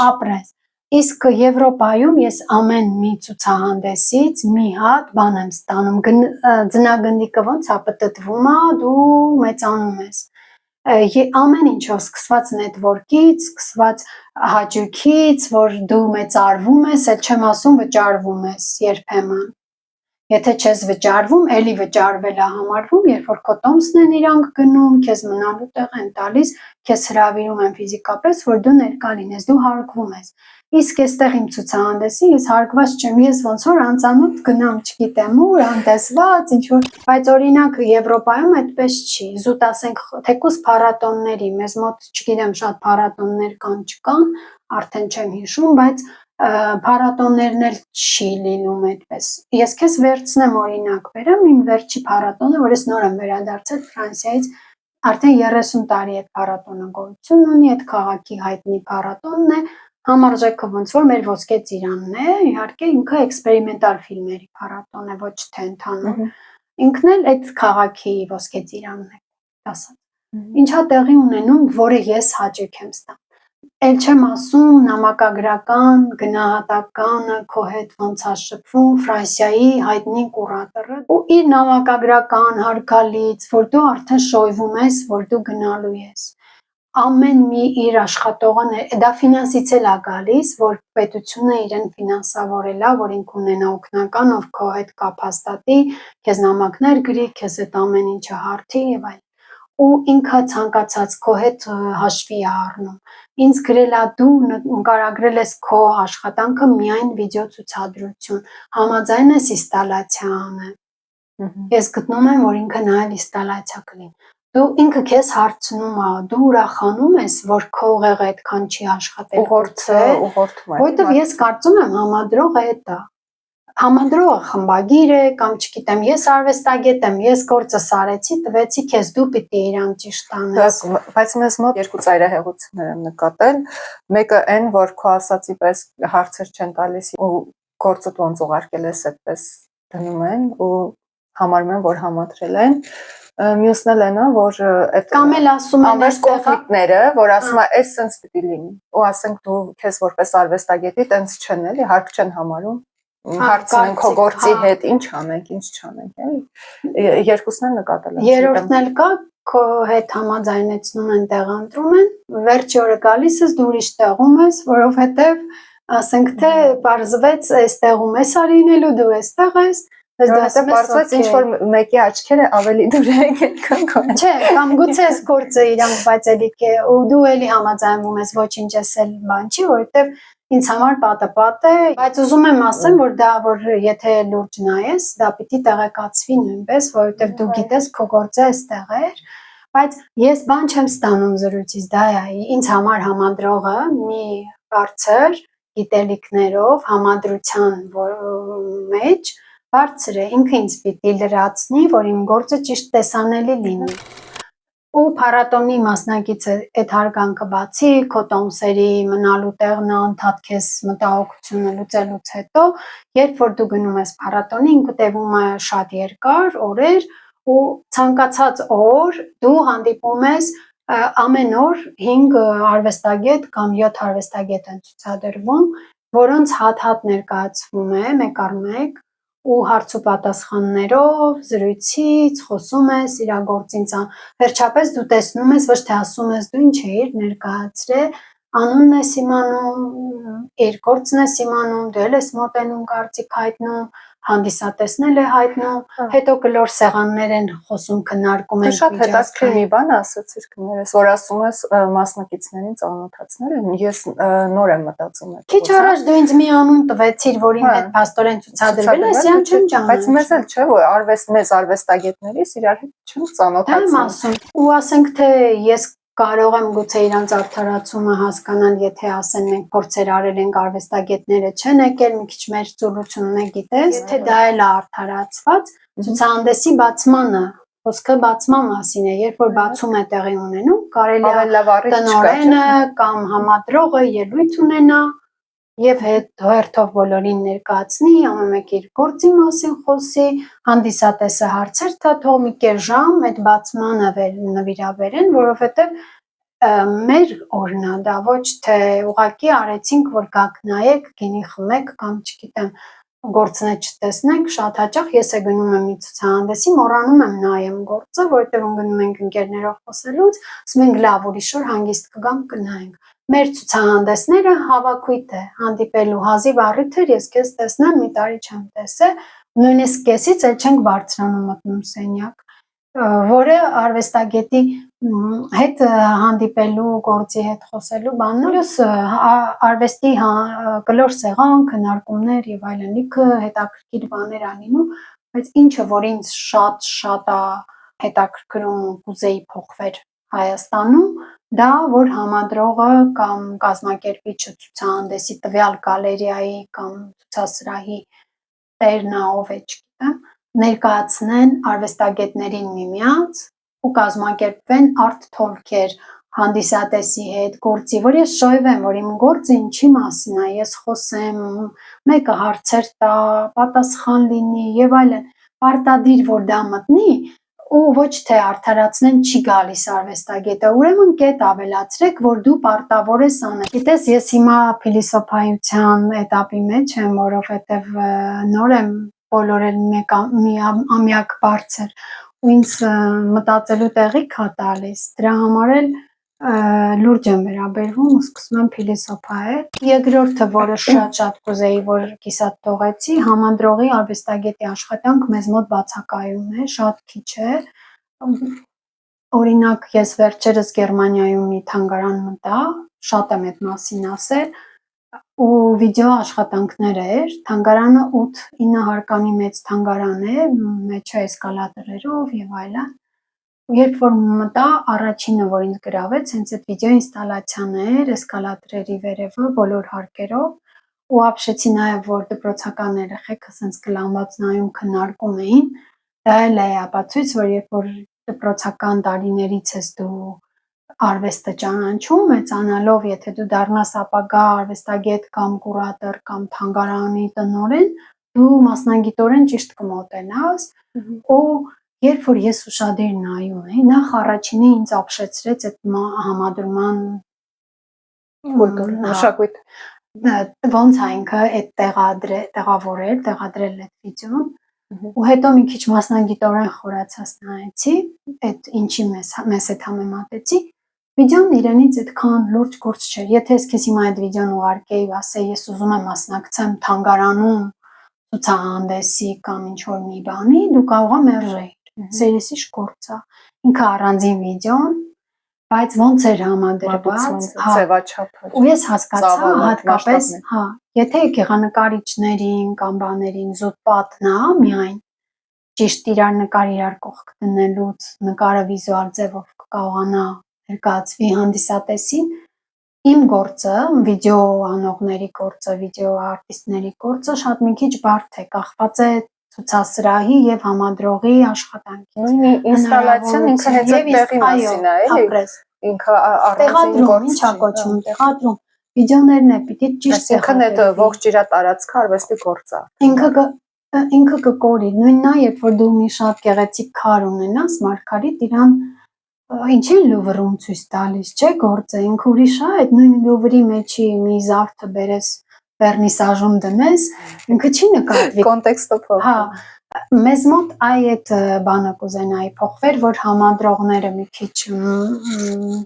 ապրես։ Իսկ Եվրոպայում ես ամեն մի ցուցահանդեսից մի հատ բան եմ ստանում, ձնագնդիկը ոնց է պտտվում է, դու մեծանում ես։ Ամեն ինչով սկսված նետվորքից, սկսված հաճույքից, որ դու մեծարվում ես, էլ չեմ ասում վճարվում ես երբեմն։ Եթե չես վճարվում, էլի վճարվել է համարվում, երբ որ քո տոմսն են իրանք գնում, քեզ մնալու տեղ են տալիս, քեզ հրավիրում են ֆիզիկապես, որ դու ներկա լինես, դու հարգվում ես։ Իսկ այստեղ իմ ցուցահանդեսի ես հարգված չեմ, ես ոնց որ անծանոթ գնամ, չգիտեմ ուր, անտեսված, ինչ որ, բայց օրինակ Եվրոպայում այդպես չի։ Զուտ ասենք, թեկուզ փառատոնների, մեզ մոտ չգիտեմ շատ փառատոններ կան, չկան, արդեն չեմ հիշում, բայց փառատոններն էլ չի լինում այդպես։ Ես քեզ վերցնեմ օրինակ բերեմ, իմ վերջի փառատոնը, որ ես նոր եմ վերադարձել Ֆրանսիայից, արդեն 30 տարի այդ փառատոնը գոյություն ունի, այդ քաղաքի հայտնի փառատոնն է, համարժեքը ոնց որ մեր ոսկե ծիրանն է, իհարկե ինքը էքսպերիմենտալ ֆիլմերի փառատոն է, ոչ թե ընդհանուր։ Ինքն էլ այդ քաղաքի ոսկե ծիրանն է, ասած։ Ինչա տեղի ունենում, որը ես հաճույք եմ ստանում։ Էլ չեմ ասում նամակագրական, գնահատականը քո հետ ոնց է շփվում Ֆրանսիայի հայտնի կուրատորը ու իր նամակագրական հարգալից, որ դու արդեն շոյվում ես, որ դու գնալու ես։ Ամեն մի իր աշխատողը դա ֆինանսից էլ է գալիս, որ պետությունը իրեն ֆինանսավորել է, որ ինք ունենա օգնական, ով քո հետ կապ հաստատի, քեզ նամակներ գրի, քեզ այդ ամեն ինչը հարթի եւ այլն։ Ու ինքը ցանկացած քո հետ հաշվի է առնում։ Ինձ գրել է դու նկարագրել ես քո աշխատանքը միայն վիդեո ցուցադրություն, համաձայն ես ինստալացիա անեմ։ Ես գտնում եմ, որ ինքը նայել ինստալացիա կլինի։ Դու ինքը քեզ հարցնում ա, դու ուրախանում ես, որ քո ուղեղը այդքան չի աշխատել ուղղորդը ուղղորդում է։ Որտեվ ես կարծում եմ համադրողը այդ է։ Համադրողը խմբագիր է կամ չգիտեմ, ես արվեստագետ եմ, ես գործը սարեցի, տվեցի քեզ, դու պիտի իրան ճիշտ անես։ Բայց մեզ մոտ երկու ծայրահեղություններ են նկատել։ Մեկը այն, որ քո ասացի պես հարցեր չեն տալիս ու գործը ոնց ուղարկել ես այդպես դնում են ու համարում են, որ համադրել են։ Մյուսն էլ այն է, որ այդ Կամ էլ ասում են անվերջ կոնֆլիկտները, որ ասում է, «Էս sense պիտի լինի»։ Ու ասենք դու քեզ որպես արվեստագետի տենց չեն էլի, հարկ չեն համարում։ Հարցնեն քո գործի հետ ինչ անենք, ինչ չանենք, էլի։ Երկուսն էլ նկատել եմ։ Երրորդն էլ կա, քո հետ համաձայնեցնում են, տեղանտրում են, վերջի օրը գալիս ես, դու ուրիշ տեղում ես, որովհետև ասենք թե բարձվեց այս տեղում էս արինելու, դու էստեղ ես, Որովհետև բարձրաց ինչ որ մեկի աչքերը ավելի դուր են քան քո։ Չէ, կամ գուցե այս գործը իրանք բայց էլի ու դու էլի համաձայնվում ես, ոչինչ ես էլ բան չի, որովհետև ինձ համար պատը է, բայց ուզում եմ ասեմ, որ դա որ եթե լուրջ նայես, դա պիտի տեղեկացվի նույնպես, որովհետև դու գիտես քո գործը էստեղ էր, բայց ես բան չեմ ստանում զրույցից, դա է, ինձ համար համադրողը մի բարձր գիտելիքներով համադրության մեջ բարձր է, ինքը ինձ պիտի լրացնի, որ իմ գործը ճիշտ տեսանելի լինի։ Ու փառատոնի մասնակիցը այդ հարգանքը բացի, քո տոմսերի մնալու տեղն է անդադ քեզ մտահոգությունը լուծելուց հետո, երբ որ դու գնում ես փառատոնի, ինքը տևում է շատ երկար օրեր ու ցանկացած օր դու հանդիպում ես ամեն օր 5 արվեստագետ կամ 7 արվեստագետ են ցուցադրվում, որոնց հատ-հատ ներկայացվում է մեկ առ մեկ ու հարց ու պատասխաններով, զրույցից, խոսում ես իր գործին, վերջապես դու տեսնում ես, ոչ թե ասում ես դու ինչ էիր ներկայացրել, անունն ես իմանում, իր գործն ես իմանում, դու ես մոտենում կարծիք հայտնում, հանդիսատեսն էլ է հայտնում, հետո կլոր սեղաններ են խոսում, քննարկում են։ Դու շատ հետաքրքիր մի բան ասացիր կներես, որ ասում ես մասնակիցներին ծանոթացնել եմ, ես նոր եմ մտածում այդ։ Քիչ առաջ դու ինձ մի անուն տվեցիր, որին հետ փաստորեն ցուցադրվել ես, իան չեմ ճանաչում։ Բայց մեզ էլ չէ, որ մեզ արվեստագետներիս իրար հետ չեմ ծանոթացել։ Ու ասենք թե ես կարող եմ գուցե իրանց արդարացումը հասկանալ, եթե ասեն մենք փորձեր արել ենք արվեստագետները չեն եկել, մի քիչ մեր ծուլությունն է գիտես, եթե դա էլ է արդարացված, ցուցահանդեսի բացմանը, խոսքը բացման մասին է, երբ որ բացում է տեղի ունենում, կարելի է տնօրենը կամ համադրողը ելույթ ունենա եւ հերթով բոլորին ներկայացնի, ամեն մեկը իր գործի մասին խոսի, հանդիսատեսը հարցեր տա, թող մի կես ժամ այդ բացմանը նվիրաբերեն, որովհետեւ մեր օրն է դա, ոչ թե ուղղակի արեցինք, որ գաք նայեք, գինի խմեք կամ չգիտեմ, գործն է չտեսնեք, շատ հաճախ ես է գնում եմ մի ցուցահանդեսի, մոռանում եմ նայեմ գործը, որովհետեւ գնում ենք ընկերներով խոսելուց, ասում ենք լավ, ուրիշ օր հանգիստ կգամ կնայենք։ Մեր ցուցահանդեսները հավաքույթ է, հանդիպելու հազիվ առիթ էր, ես քեզ տեսնեմ, մի տարի չեմ տեսել, նույնիսկ կեսից էլ չենք բարձրանում մտնում սենյակ, որը արվեստագետի հետ հանդիպելու, գործի հետ խոսելու բանն է, պլյուս արվեստի կլոր սեղան, քննարկումներ եւ այլն, լիքը հետաքրքիր բաներ անինում, բայց ինչը որ ինձ շատ է հետաքրքրում ու կուզեի փոխվեր Հայաստանում, դա որ համադրողը կամ կազմակերպիչը ցուցահանդեսի տվյալ գալերեայի կամ ցուցասրահի տերն ով է չգիտեմ, ներկայացնեն արվեստագետներին միմյանց ու կազմակերպվեն արտ-թոլքեր հանդիսատեսի հետ, գործի, որ ես շոյվեմ, որ իմ գործը ինչի մասին է, ես խոսեմ, մեկը հարցեր տա, պատասխան լինի եւ այլն, պարտադիր որ դա մտնի ու ոչ թե արդարացնեն չի գալիս արվեստագետը, ուրեմն կետ ավելացրեք, որ դու պարտավոր ես անել։ Գիտես, ես հիմա փիլիսոփայության этаպի մեջ եմ, որովհետև նոր եմ բոլորել մի ամյակ բարձր ու ինձ մտածելու տեղիք է տալիս։ Դրա համար էլ լուրջ եմ վերաբերվում ու սկսում եմ փիլիսոփայել։ Երկրորդը, որը շատ կուզեի, որ կիսատ թողեցի, համադրողի արվեստագետի աշխատանք մեզ մոտ բացակայում է, շատ քիչ է։ Օրինակ, ես վերջերս Գերմանիայում մի թանգարան մտա, շատ եմ այդ մասին ասել, ու վիդեո աշխատանքներ էր, թանգարանը 8-9 հարկանի մեծ թանգարան է, մեջը էսկալատորերով եւ այլն։ Երբ որ մտա, առաջինը, որ ինձ գրավեց, հենց այդ վիդեո ինստալացիան էր, էսկալատորի վերևը բոլոր հարկերով, ու ապշեցի նաև, որ դպրոցական երեխեքը սենց կլանված նայում քննարկում էին, դա էլ է ապացույց, որ երբ որ դպրոցական տարիներից ես դու արվեստը ճանաչում, մեծանալով, եթե դու դառնաս ապագա արվեստագետ կամ կուրատոր կամ թանգարանի տնօրեն, դու մասնագիտորեն ճիշտ կմոտենաս, ու երբ որ ես ուշադիր նայում էի, նախ առաջինը ինձ ապշեցրեց այդ համադրման կուլտուրա, մշակույթ։ Ոնց է ինքը այդ տեղավորել, տեղադրել այդ վիդեոն, ու հետո մի քիչ մասնագիտորեն խորացած նայեցի, այդ ինչի մեզ հետ համեմատեցի, վիդեոն իրենից այդքան լուրջ գործ չէր։ Եթե ես քեզ հիմա այդ վիդեոն ուղարկեի, ասեի, ես ուզում եմ մասնակցեմ թանգարանում ցուցահանդեսի կամ ինչ-որ մի բանի, դու կարող ես մերժեիր։ Սերեսի գործ է։ Ինքը առանձին վիդեոն, բայց ոնց էր համադրված, ձևաչափը։ ու ես հասկացա հատկապես, եթե գեղանկարիչներին կամ բաներին զուտ պատն է միայն ճիշտ իրար կողք դնելուց նկարը վիզուալ ձևով կկարողանա ներկայացվի հանդիսատեսին, իմ գործը, վիդեո անողների գործը, վիդեո արտիստների գործը շատ մի քիչ բարդ է, կախված է ցուցասրահի եւ համադրողի աշխատանքից։ Նույն ինստալացիան ինքը հենց այդ տեղի մասին է, էլի։ Ինքը առանձին գործ ինչա կոչվում, տեղադրում։ Վիդեոներն է պիտի ճիշտ ինքն այդ ողջ իր տարածքը արվեստի գործ է։ Ինքը կկորի, նույնն է, երբ որ դու մի շատ գեղեցիկ քար ունենաս, Մարգարիտ իրան ինչի Լուվրում ցույց տալիս, չէ՞ գործը, ինքը ուրիշ է, այդ նույն Լուվրի մեջի մի զարդը բերես վերնիսաժում դնես, ինքը չի նկատվի։ Կոնտեքստը փոխվում։ Մեզ մոտ այդ բանը կուզենայի փոխվեր, որ համադրողները մի քիչ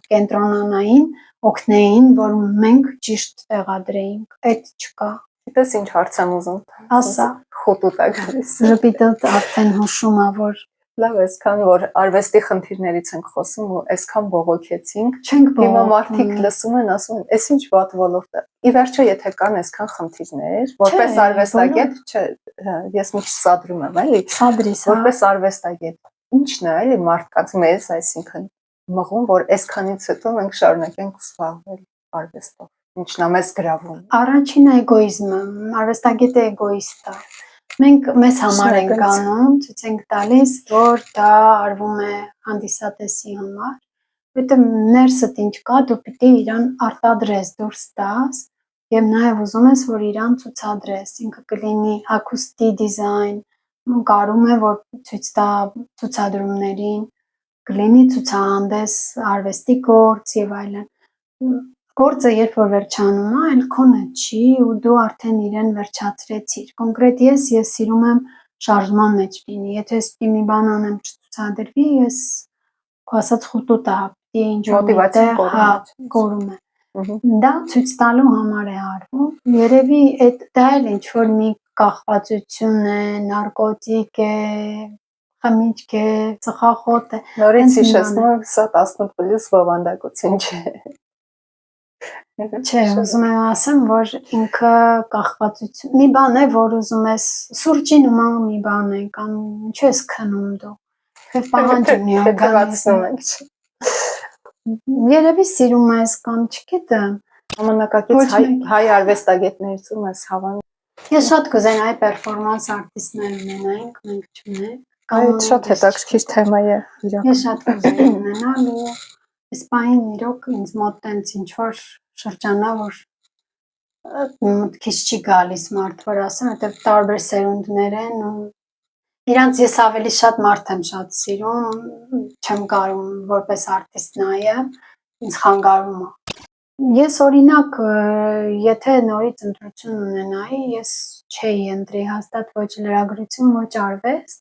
կենտրոնանային, օգնեին, որ մենք ճիշտ տեղադրեինք, այդ չկա։ Դες ինչ հարց եմ ուզում։ Ասա։ Խոտուտ է գալիս։ Ժպիտդ արդեն հուշում ա, որ լավ, այսքան որ արվեստի խնդիրներից ենք խոսում ու այսքան բողոքեցինք, չենք բողոքում։ Հիմա մարդիկ լսում են, ասում են, «Էս ինչ վատ ոլորտ է»։ Ի վերջո, եթե կան այսքան խնդիրներ, որպես արվեստագետ, չէ, ես մի քիչ սադրում եմ, էլի։ Սադրիս, որպես արվեստագետ, ի՞նչն է, էլի մարդկանց մեզ, այսինքն մղում, որ այսքանից հետո մենք շարունակենք զբաղվել արվեստով։ Ինչն է մեզ գրավում։ Առաջինը էգոիզմը, արվեստագետը էգոիստ է։ Մենք մեզ համար ենք անում, ցույց ենք տալիս, որ դա արվում է հանդիսատեսի համար, որտեղ ներսդ ինչ կա, դու պիտի իրան արտադրես, դուրս տաս եւ նաեւ ուզում ես, որ իրան ցուցադրես, ինքը կլինի ակուստի դիզայն, կարում է, որ ցույց տա ցուցադրումներին, կլինի ցուցահանդես, արվեստի գործ եւ այլն։ Գործը երբ որ վերջանում է, այլ քոնը չի ու դու արդեն իրեն վերջացրեցիր։ Կոնկրետ ես սիրում եմ շարժման մեջ լինի։ Եթե ես մի բան անեմ չցուցադրվի, ես քո ասած խուտուտ է, պիտի ինչ-որ մոտեղ կորում է։ Դա ցույց տալու համար է արվում։ Երևի դա էլ ինչ որ մի կախվածություն է, նարկոտիկ է, խմիչք է, ծխախոտ է։ Նորից հիշեցնում եմ, սա 18+ բովանդակություն չէ։ Չէ, ուզում եմ ասեմ, որ ինքը կախվածություն, մի բան է, որ ուզում ես սուրճի նման մի բան է, կամ ինչու ես քնում դու։ Եվ պահանջում մի օրգանիզմ։ Երևի սիրում ես կամ չգիտեմ։ Ժամանակակից հայ արվեստագետներից ում ես հավանում։ Ես շատ կուզենայի պերֆորմանս արտիստներ ունենայինք, մենք չունենք։ Այդ շատ հետաքրքիր թեմա է իրական։ Ես շատ կուզենայի ունենալ ու այս պահին իրոք ինձ մոտ տենց ինչ-որ շրջանա, որ մտքից չի գալիս մարդ, որ ասեմ, որտեղ տարբեր սերունդներ են ու իրանց ես ավելի շատ մարդ եմ շատ սիրում, չեմ կարում որպես արտիստ նայեմ, ինձ խանգարում է։ Ես օրինակ, եթե նորից ընտրություն ունենայի, ես չէի ընտրի հաստատ ոչ լրագրություն, ոչ արվեստ,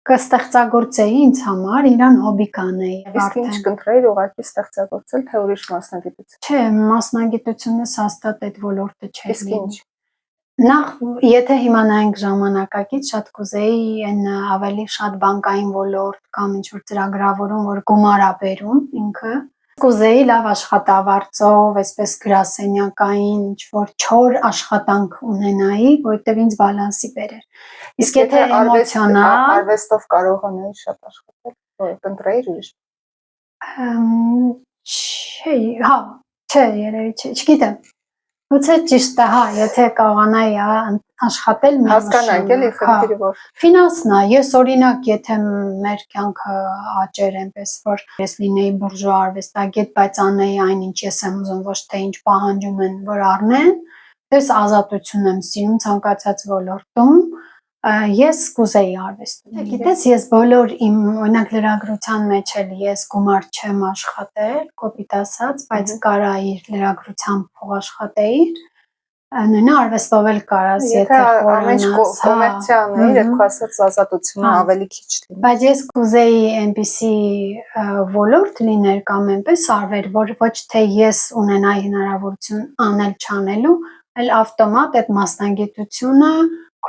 կստեղծագործեի ինձ համար, իրան հոբի կանեի։ Իսկ ինչ կընտրեիր, ուղղակի ստեղծագործել, թե ուրիշ մասնագիտություն։ Չէ, մասնագիտությունս հաստատ այդ ոլորտը չէ։ Իսկ ինչ։ Նախ, եթե հիմա նայենք ժամանակակից, շատ կուզեի այն ավելի շատ բանկային ոլորտ կամ ինչ-որ ծրագրավորում, որ գումար ա բերում ինքը, Կուզեի լավ աշխատավարձով, այսպես գրասենյակային, ինչ-որ չոր աշխատանք ունենայի, որտեղ ինձ բալանսի բերեր։ Իսկ եթե էմոցիոնալ արվեստով կարող անեի շատ աշխատել, որ կընտրեիր ուրիշ։ Չէ, երևի չէ, չգիտեմ։ Գուցե ճիշտ է, հա, եթե կարողանայի աշխատել մի Հասկանանք էլի խնդիրը որ ֆինանսն է, ես օրինակ, եթե մեր կյանքը աճեր այնպես, որ ես լինեի բուրժուա արվեստագետ, բայց անեի այնինչ ես եմ ուզում, ոչ թե ինչ պահանջում են, որ առնեն, ես ազատություն եմ սիրում ցանկացած ոլորտում, ես կուզեի արվեստում։ Գիտես, ես բոլոր իմ օրինակ լրագրության մեջ էլ ես գումար չեմ աշխատել, կոպիտ ասած, բայց կարա իր լրագրության փող աշխատեիր, նույնը արվեստով էլ կարաս, եթե ամեն կոմերցիան է, երբ ասած ազատությունը ավելի քիչ լինի։ Բայց ես կուզեի այնպիսի ոլորտ լիներ կամ այնպես արվեր, որ ոչ թե ես ունենայի հնարավորություն անել չանելու, այլ ավտոմատ այդ մասնագիտությունը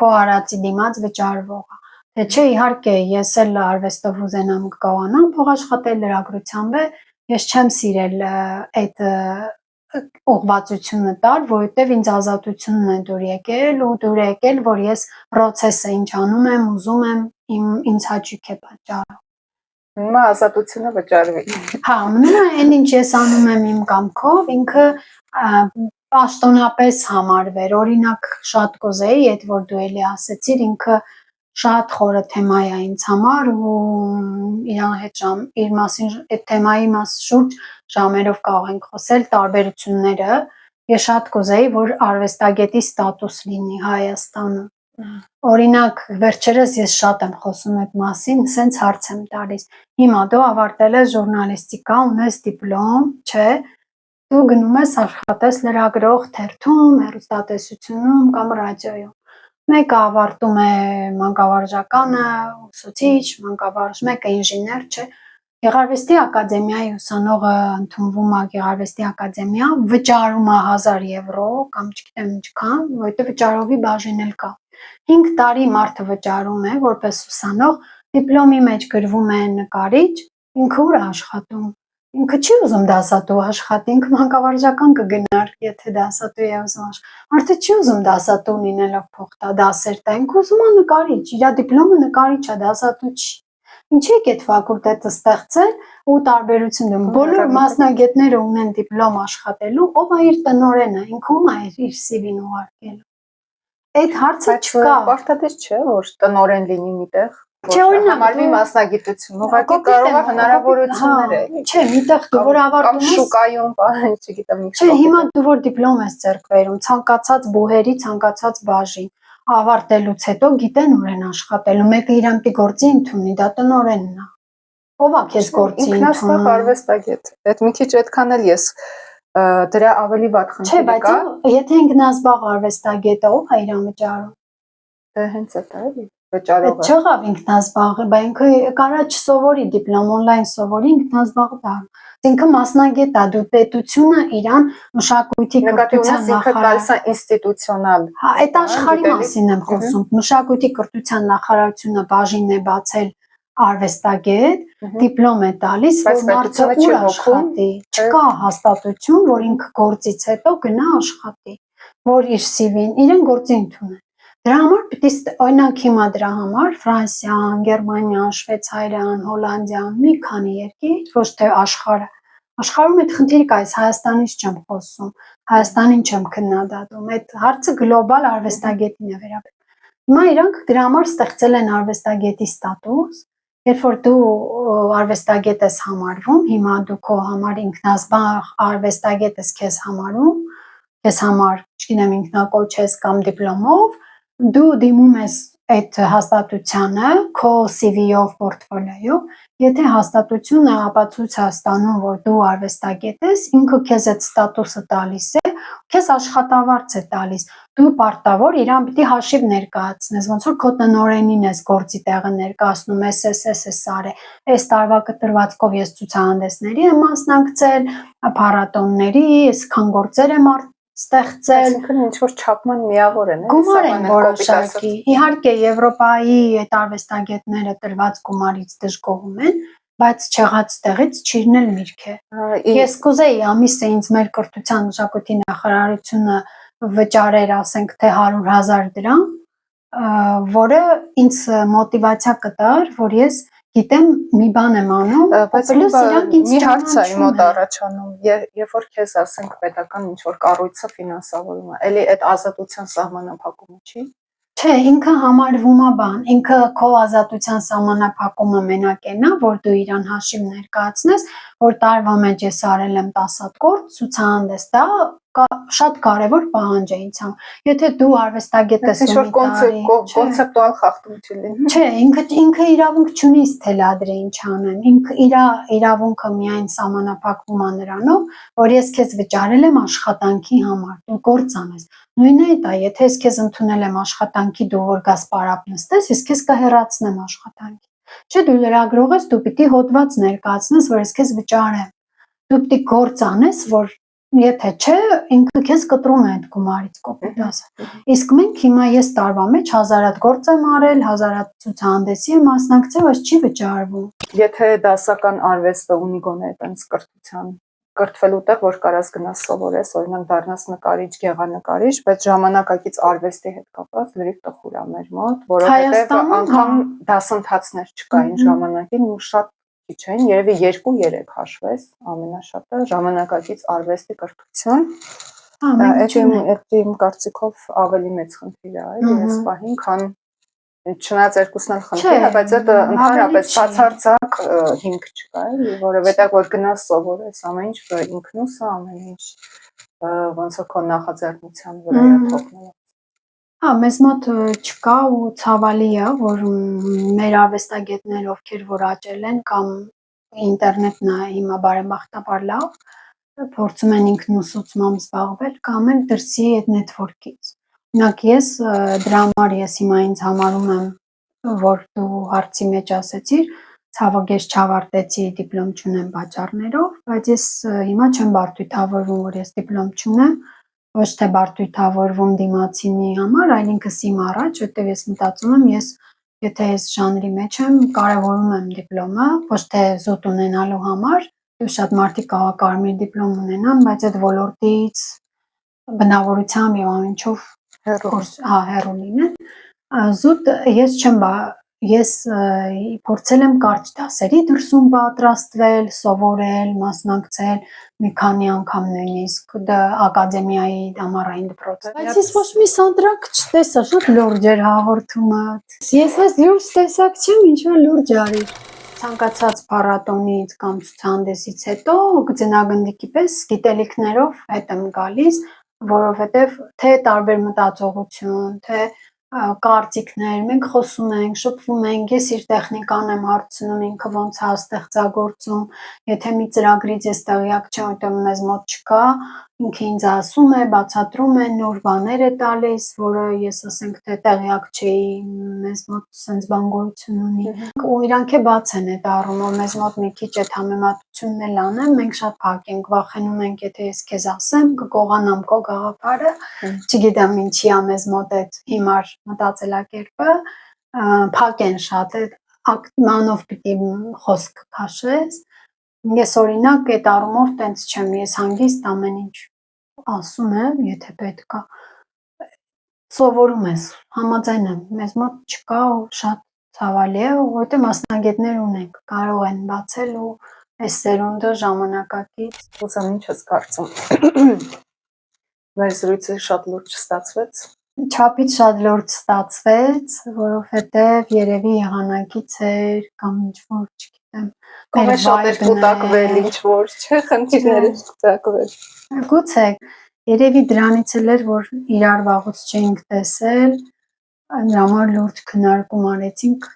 քո արածի դիմաց վճարվող է։ Թե չէ, իհարկե, ես էլ արվեստով ուզենամ կարողանամ փող աշխատել լրագրությամբ, ես չեմ սիրել այդ ուղղվածությունը տալ, որովհետև ինձ ազատությունն է դուր եկել, որ ես process-ը ինչ անում եմ, ուզում եմ, ինձ հաճույք է պատճառում։ Հիմա ազատությունը վճարվի։ Հա, նույնը այն ինչ ես անում եմ իմ կամքով, ինքը պաշտոնապես համարվեր, օրինակ շատ կուզեի, այդ որ դու էլի ասեցիր, ինքը շատ խորը թեմա է ինձ համար ու իրան հետ իր մասին այդ թեմայի շուրջ ժամերով կարող ենք խոսել տարբերությունները։ Ես շատ կուզեի, որ արվեստագետի ստատուս լինի Հայաստանում։ Օրինակ, վերջերս ես շատ եմ խոսում այդ մասին, սենց հարց եմ տալիս։ Հիմա դու ավարտել ես ժուրնալիստիկա, ունես դիպլոմ, չէ՞։ Դու գնում ես աշխատես լրագրող թերթում, հեռուստատեսությունում կամ ռադիոյում։ Մեկը ավարտում է մանկավարժականը, ուսուցիչ, մեկը ինժեներ, չէ։ Գեղարվեստի ակադեմիայի ուսանողը ընդունվում է Գեղարվեստի ակադեմիա, վճարում է 1000 եվրո կամ չգիտեմ ինչքան, որովհետև վճարովի բաժին էլ կա։ 5 տարի մարդը վճարում է որպես ուսանող, դիպլոմի մեջ գրվում է նկարիչ, ինքը ուր է աշխատում։ Ինքը չի ուզում դասատու աշխատի, ինքը մանկավարժական կգնար, եթե դասատու է ուզում աշխատի։ Մարդը չի ուզում դասատու լինելով փող տա, դասեր տա, ինքը ուզում է նկարիչ, իր դիպլոմը նկարիչ է, դասատու չի։ Ինչի՞ եք այդ ֆակուլտետը ստեղծել ու տարբերություն դնում։ Բոլոր մասնագետները ունեն դիպլոմ աշխատելու, ով է իր տնօրենը, ինքը ում է իր CV-ն ուղարկելու։ Այդ հարցը չկա։ Պարտադիր չէ, որ տնօրեն լինի միտեղ։ Չէ, օրինակ համարվի մասնագիտություն, ուղղակի կարող է հնարավորություններ է։ Չէ, միտեղ դու որ ավարտում ես շուկայում, չգիտեմ, Չէ, հիմա դու որ դիպլոմ ես ձեռք բերում, ցանկացած բուհերի, ցանկացած բաժին, ավարտելուց հետո գիտեն ուր են աշխատելու, մեկը իրան պիտի գործի ընդունի, դա տնօրենն է։ Ով է քեզ գործի ընդունում։ Ինքնասպառ արվեստագետ։ Այդ մի քիչ այդքան էլ ես դրա ավելի վատ խնդիր կա։ Չէ, բայց եթե ինքնասպառ արվեստագետը ով է իրան վճարում։ Դա հենց է դա էլի վճարողը։ Չեղավ ինքնասպառ, բայց ինքը կարա չսովորի դիպլոմ, օնլայն սովորի ինքնասպառ դառնա։ Ինքը մասնագետ է, դու պետությունը իրան մշակույթի կրթության նախարարությունը ինստիտուցիոնալ։ Հա, այդ աշխարհի մասին եմ խոսում։ Մշակույթի կրթության նախարարությունը բաժին է բացել արվեստագետ, դիպլոմ է տալիս, որ մարդը ուր աշխատի։ Չկա հաստատություն, որ ինքը գործից հետո գնա աշխատի, որ իր CV-ն իրեն գործի ընդունեն։ Դրա համար պիտի օրինակ հիմա դրա համար Ֆրանսիան, Գերմանիան, Շվեյցարիան, Հոլանդիան, մի քանի երկիր, ոչ թե աշխարհը։ Աշխարհում այդ խնդիրը կա, այս Հայաստանից չեմ խոսում, Հայաստանին չեմ քննադատում, այդ հարցը գլոբալ արվեստագետին է վերաբերում։ Հիմա իրանք դրա համար ստեղծել են արվեստագետի ստատուս, երբ որ դու արվեստագետ ես համարվում, հիմա դու քո համար ինքնասպառ արվեստագետ ես քեզ համարում, քեզ համար, չգիտեմ, ինքնակոչ ես կամ դիպլոմով, դու դիմում ես այդ հաստատությանը քո CV-ով, պորտֆոլիոյով, եթե հաստատությունը ապացույց է ստանում, որ դու արվեստագետ ես, ինքը քեզ այդ ստատուսը տալիս է, քեզ աշխատավարձ է տալիս, դու պարտավոր իրան պիտի հաշիվ ներկայացնես, ոնց որ քո տնօրենին ես գործի տեղը ներկայացնում, էս արե, այս տարվա կտրվածքով ես ցուցահանդեսների եմ մասնակցել, փառատոնների, այսքան գործեր եմ ստեղծել, այսինքն ինչ որ չափման միավոր են, գումար են որոշակի։ Իհարկե Եվրոպայի այդ արվեստագետները տրված գումարից դժգոհում են, բայց չեղած տեղից չիրնել միրգ է։ Ես կուզեի ամիսը ինձ մեր կրթության մշակույթի նախարարությունը վճարեր, ասենք թե 100,000 դրամ, որը ինձ մոտիվացիա կտար, որ ես գիտեմ մի բան եմ անում, բայց մի հարց է իմ մոտ առաջանում, երբ որ քեզ ասենք պետական ինչ-որ կառույցը ֆինանսավորում է, էլի այդ ազատության սահմանափակումը չի։ Չէ, ինքը համարվում է բան, ինքը քո ազատության սահմանափակումը մենակ է նա, որ դու իրան հաշիվ ներկայացնես, որ տարվա մեջ ես արել եմ 10 հատ գործ, ցուցահանդես, դա շատ կարևոր պահանջ է ինձ համար։ Եթե դու արվեստագետ ես կոնցեպտուալ խախտում չի լինի։ Չէ, ինքը իրավունք չունի թելադրի ինչ անեմ։ Ինքը իր իրավունքը միայն սահմանափակվում է նրանով, որ ես քեզ վճարել եմ աշխատանքի համար, դու գործ անես։ Նույնն է դա, եթե ես քեզ ընդունել եմ աշխատանքի, դու որ գաս պարապ նստես, ես քեզ կհեռացնեմ աշխատանքի։ Չէ, դու լրագրող ես, դու պիտի հոդված ներկայացնես, որ ես քեզ վճարեմ։ Դու պիտի գործ անես, որ եթե չէ, ինքը քեզ կտրում է այդ գումարից կոպիտ ասած։ Իսկ մենք հիմա ես տարվա մեջ 1000 հատ գործ եմ արել, 1000 հատ ցուցահանդեսի եմ մասնակցել, բայց չի վճարվում։ Եթե դասական արվեստը ունի գոնե այդպես կրթության կրթվելու տեղ, որ կարաս գնաս սովորես, օրինակ դառնաս նկարիչ, գեղանկարիչ, բայց ժամանակակից արվեստի հետ կապված լրիվ տխուր է մեր մոտ, որովհետև անգամ դասընթացներ չկային ժամանակին ու շատ քիչ էին, երևի 2-3 հաշվես, ամենաշատը ժամանակակից արվեստի կրթություն։ Այդ իմ կարծիքով ավելի մեծ խնդիր է, այլ ես պահին, քան չնայած երկուսն էլ խնդիր է, բայց այդ ընդհանրապես բացարձակ հիմք չկա, էլի, որովհետև որ գնաս սովորես ամեն ինչ ինքնուսը, ամեն ինչ ոնց է քո նախաձեռնության վրա է թողնելու։ Հա, մեզ մոտ չկա ու ցավալի է, որ մեր արվեստագետներ, ովքեր որ աճել են կամ ինտերնետն է հիմա բարեմաղթաբար լավ, փորձում են ինքնուսուցմամբ զբաղվել կամ էլ դրսի այդ նետվորքից։ Օրինակ ես դրա համար ես հիմա ինձ համարում եմ, որ դու հարցի մեջ ասեցիր, ցավոք ես չավարտեցի, դիպլոմ չունեմ պատճառներով, բայց ես հիմա չեմ բարդույթավորվում, որ ես դիպլոմ չունեմ, ոչ թե բարդույթավորվում դիմացինի համար, այլ ինքս իմ առաջ, որտեղ ես մտածում եմ, ես եթե ես ժանրի մեջ եմ, կարևորում եմ դիպլոմը, ոչ թե զուտ ունենալու համար, շատ մարդիկ կարող կարմիր դիպլոմ ունենան, բայց այդ ոլորտից բնավորությամբ եւ ամեն ինչով հեռու լինեն։ Զուտ ես չեմ ես փորձել եմ կարճ դասերի դրսում պատրաստվել, սովորել, մասնակցել մի քանի անգամ նույնիսկ ակադեմիայի ամառային դպրոցում։ Բայց ես ոչ մի սանդրակ չտեսա, շատ լուրջ էր հաղորդումը։ Ես այս լուրջ տեսակ չեմ, ինչ որ լուրջ արի։ Ցանկացած փառատոնից կամ ցուցահանդեսից հետո գնագնդիկի պես գիտելիքներով հետ եմ գալիս, որովհետև թե տարբեր մտածողություն, թե կարծիքներ, մենք խոսում ենք, շփվում ենք, ես իր տեխնիկան եմ հարցնում, ինքը ոնց է ստեղծագործում, եթե մի ծրագրից ես տեղյակ չեմ, որտեղ մեզ մոտ չկա, ինքը ինձ ասում է, բացատրում է, նոր բաներ է տալիս, որը ես ասենք թե տեղյակ չէի, մեզ մոտ sense բան գոյություն ունի, ու իրանք է բաց են այդ առումով, մեզ մոտ մի քիչ այդ համեմատությունն էլ անեմ, մենք շատ փակ ենք, վախենում ենք, եթե ես քեզ ասեմ, կգողանամ քո գաղափարը, չգիտեմ ինչի է մեզ մոտ այդ հիմար մտածելակերպը, փակ են շատ, մանով պիտի խոսք քաշես, ես օրինակ այդ առումով տենց չեմ, ես հանգիստ ամեն ինչ ասում եմ, եթե պետք է, սովորում ես, համաձայն եմ, մեզ մոտ չկա ու շատ ցավալի է, որտեղ մասնագետներ ունենք, կարող են բացել ու այս սերունդը ժամանակակից։ Ուզում ինչ ես կարծում։ Մեր զրույցը շատ լուրջ ստացվեց։ Չափից շատ լուրջ ստացվեց, որովհետև երևի եղանակից էր կամ ինչ-որ, չգիտեմ, Կողե շատ էր կուտակվել, ինչ-որ, չէ, խնդիրներ էր կուտակվել։ Գուցե, երևի դրանից էլ էր, որ իրար վաղուց չէինք տեսել, նրա համար լուրջ քննարկում արեցինք,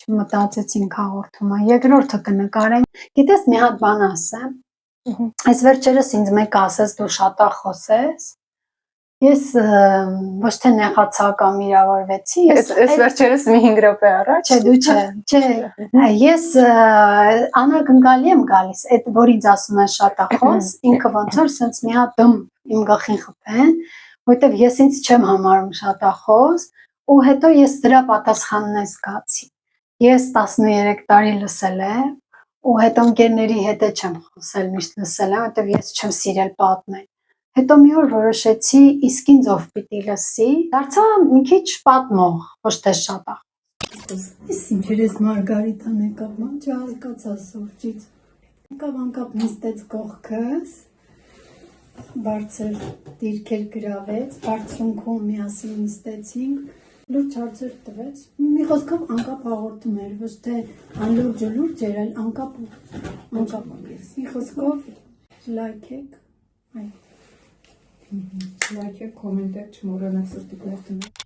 չմտածեցինք հաղորդումը, երկրորդը կնկարենք, գիտես մի հատ բան ասեմ, այս վերջերս ինձ մեկ ասես դու շատ խոսես, ես ոչ թե նեղացա կամ վիրավորվեցի, այս վերջերս մի 5 րոպե առաջ։ Չէ, դու չէ, ես անակնկալի եմ գալիս, այդ որ ինձ ասում են շատախոս, ինքը ոնց որ սենց մի հատ դմ իմ գլխին խփեն, որտեվ ես ինձ չեմ համարում շատախոս, ու հետո ես դրա պատասխանն եմ զգացի։ Ես 13 տարի լսել եմ, ու հետո ընկերների հետ չեմ խոսել, միշտ լսել եմ, որտեվ ես չեմ սիրել պատմել։ Հետո մի օր որոշեցի իսկ ինձ ով պիտի լսի, դարձա մի քիչ պատմող, ոչ թե շատ ախ։ Ես ինքերս Մարգարիտան եկավ, մանջա արկացա սուրճից։ Անկապ նստեց կողքս, բարձր դիրքեր գրավեց, բարձրունքում միասին նստեցինք, լուրջ հարցեր տվեց։ Մի խոսքով անկապ հաղորդում էր, ոչ թե անլուրջ էր, այլ անկապ։ Մի խոսքով լայքեք, Լայքեք, կոմենտեք, չմոռանաք սրտիկներ դնել։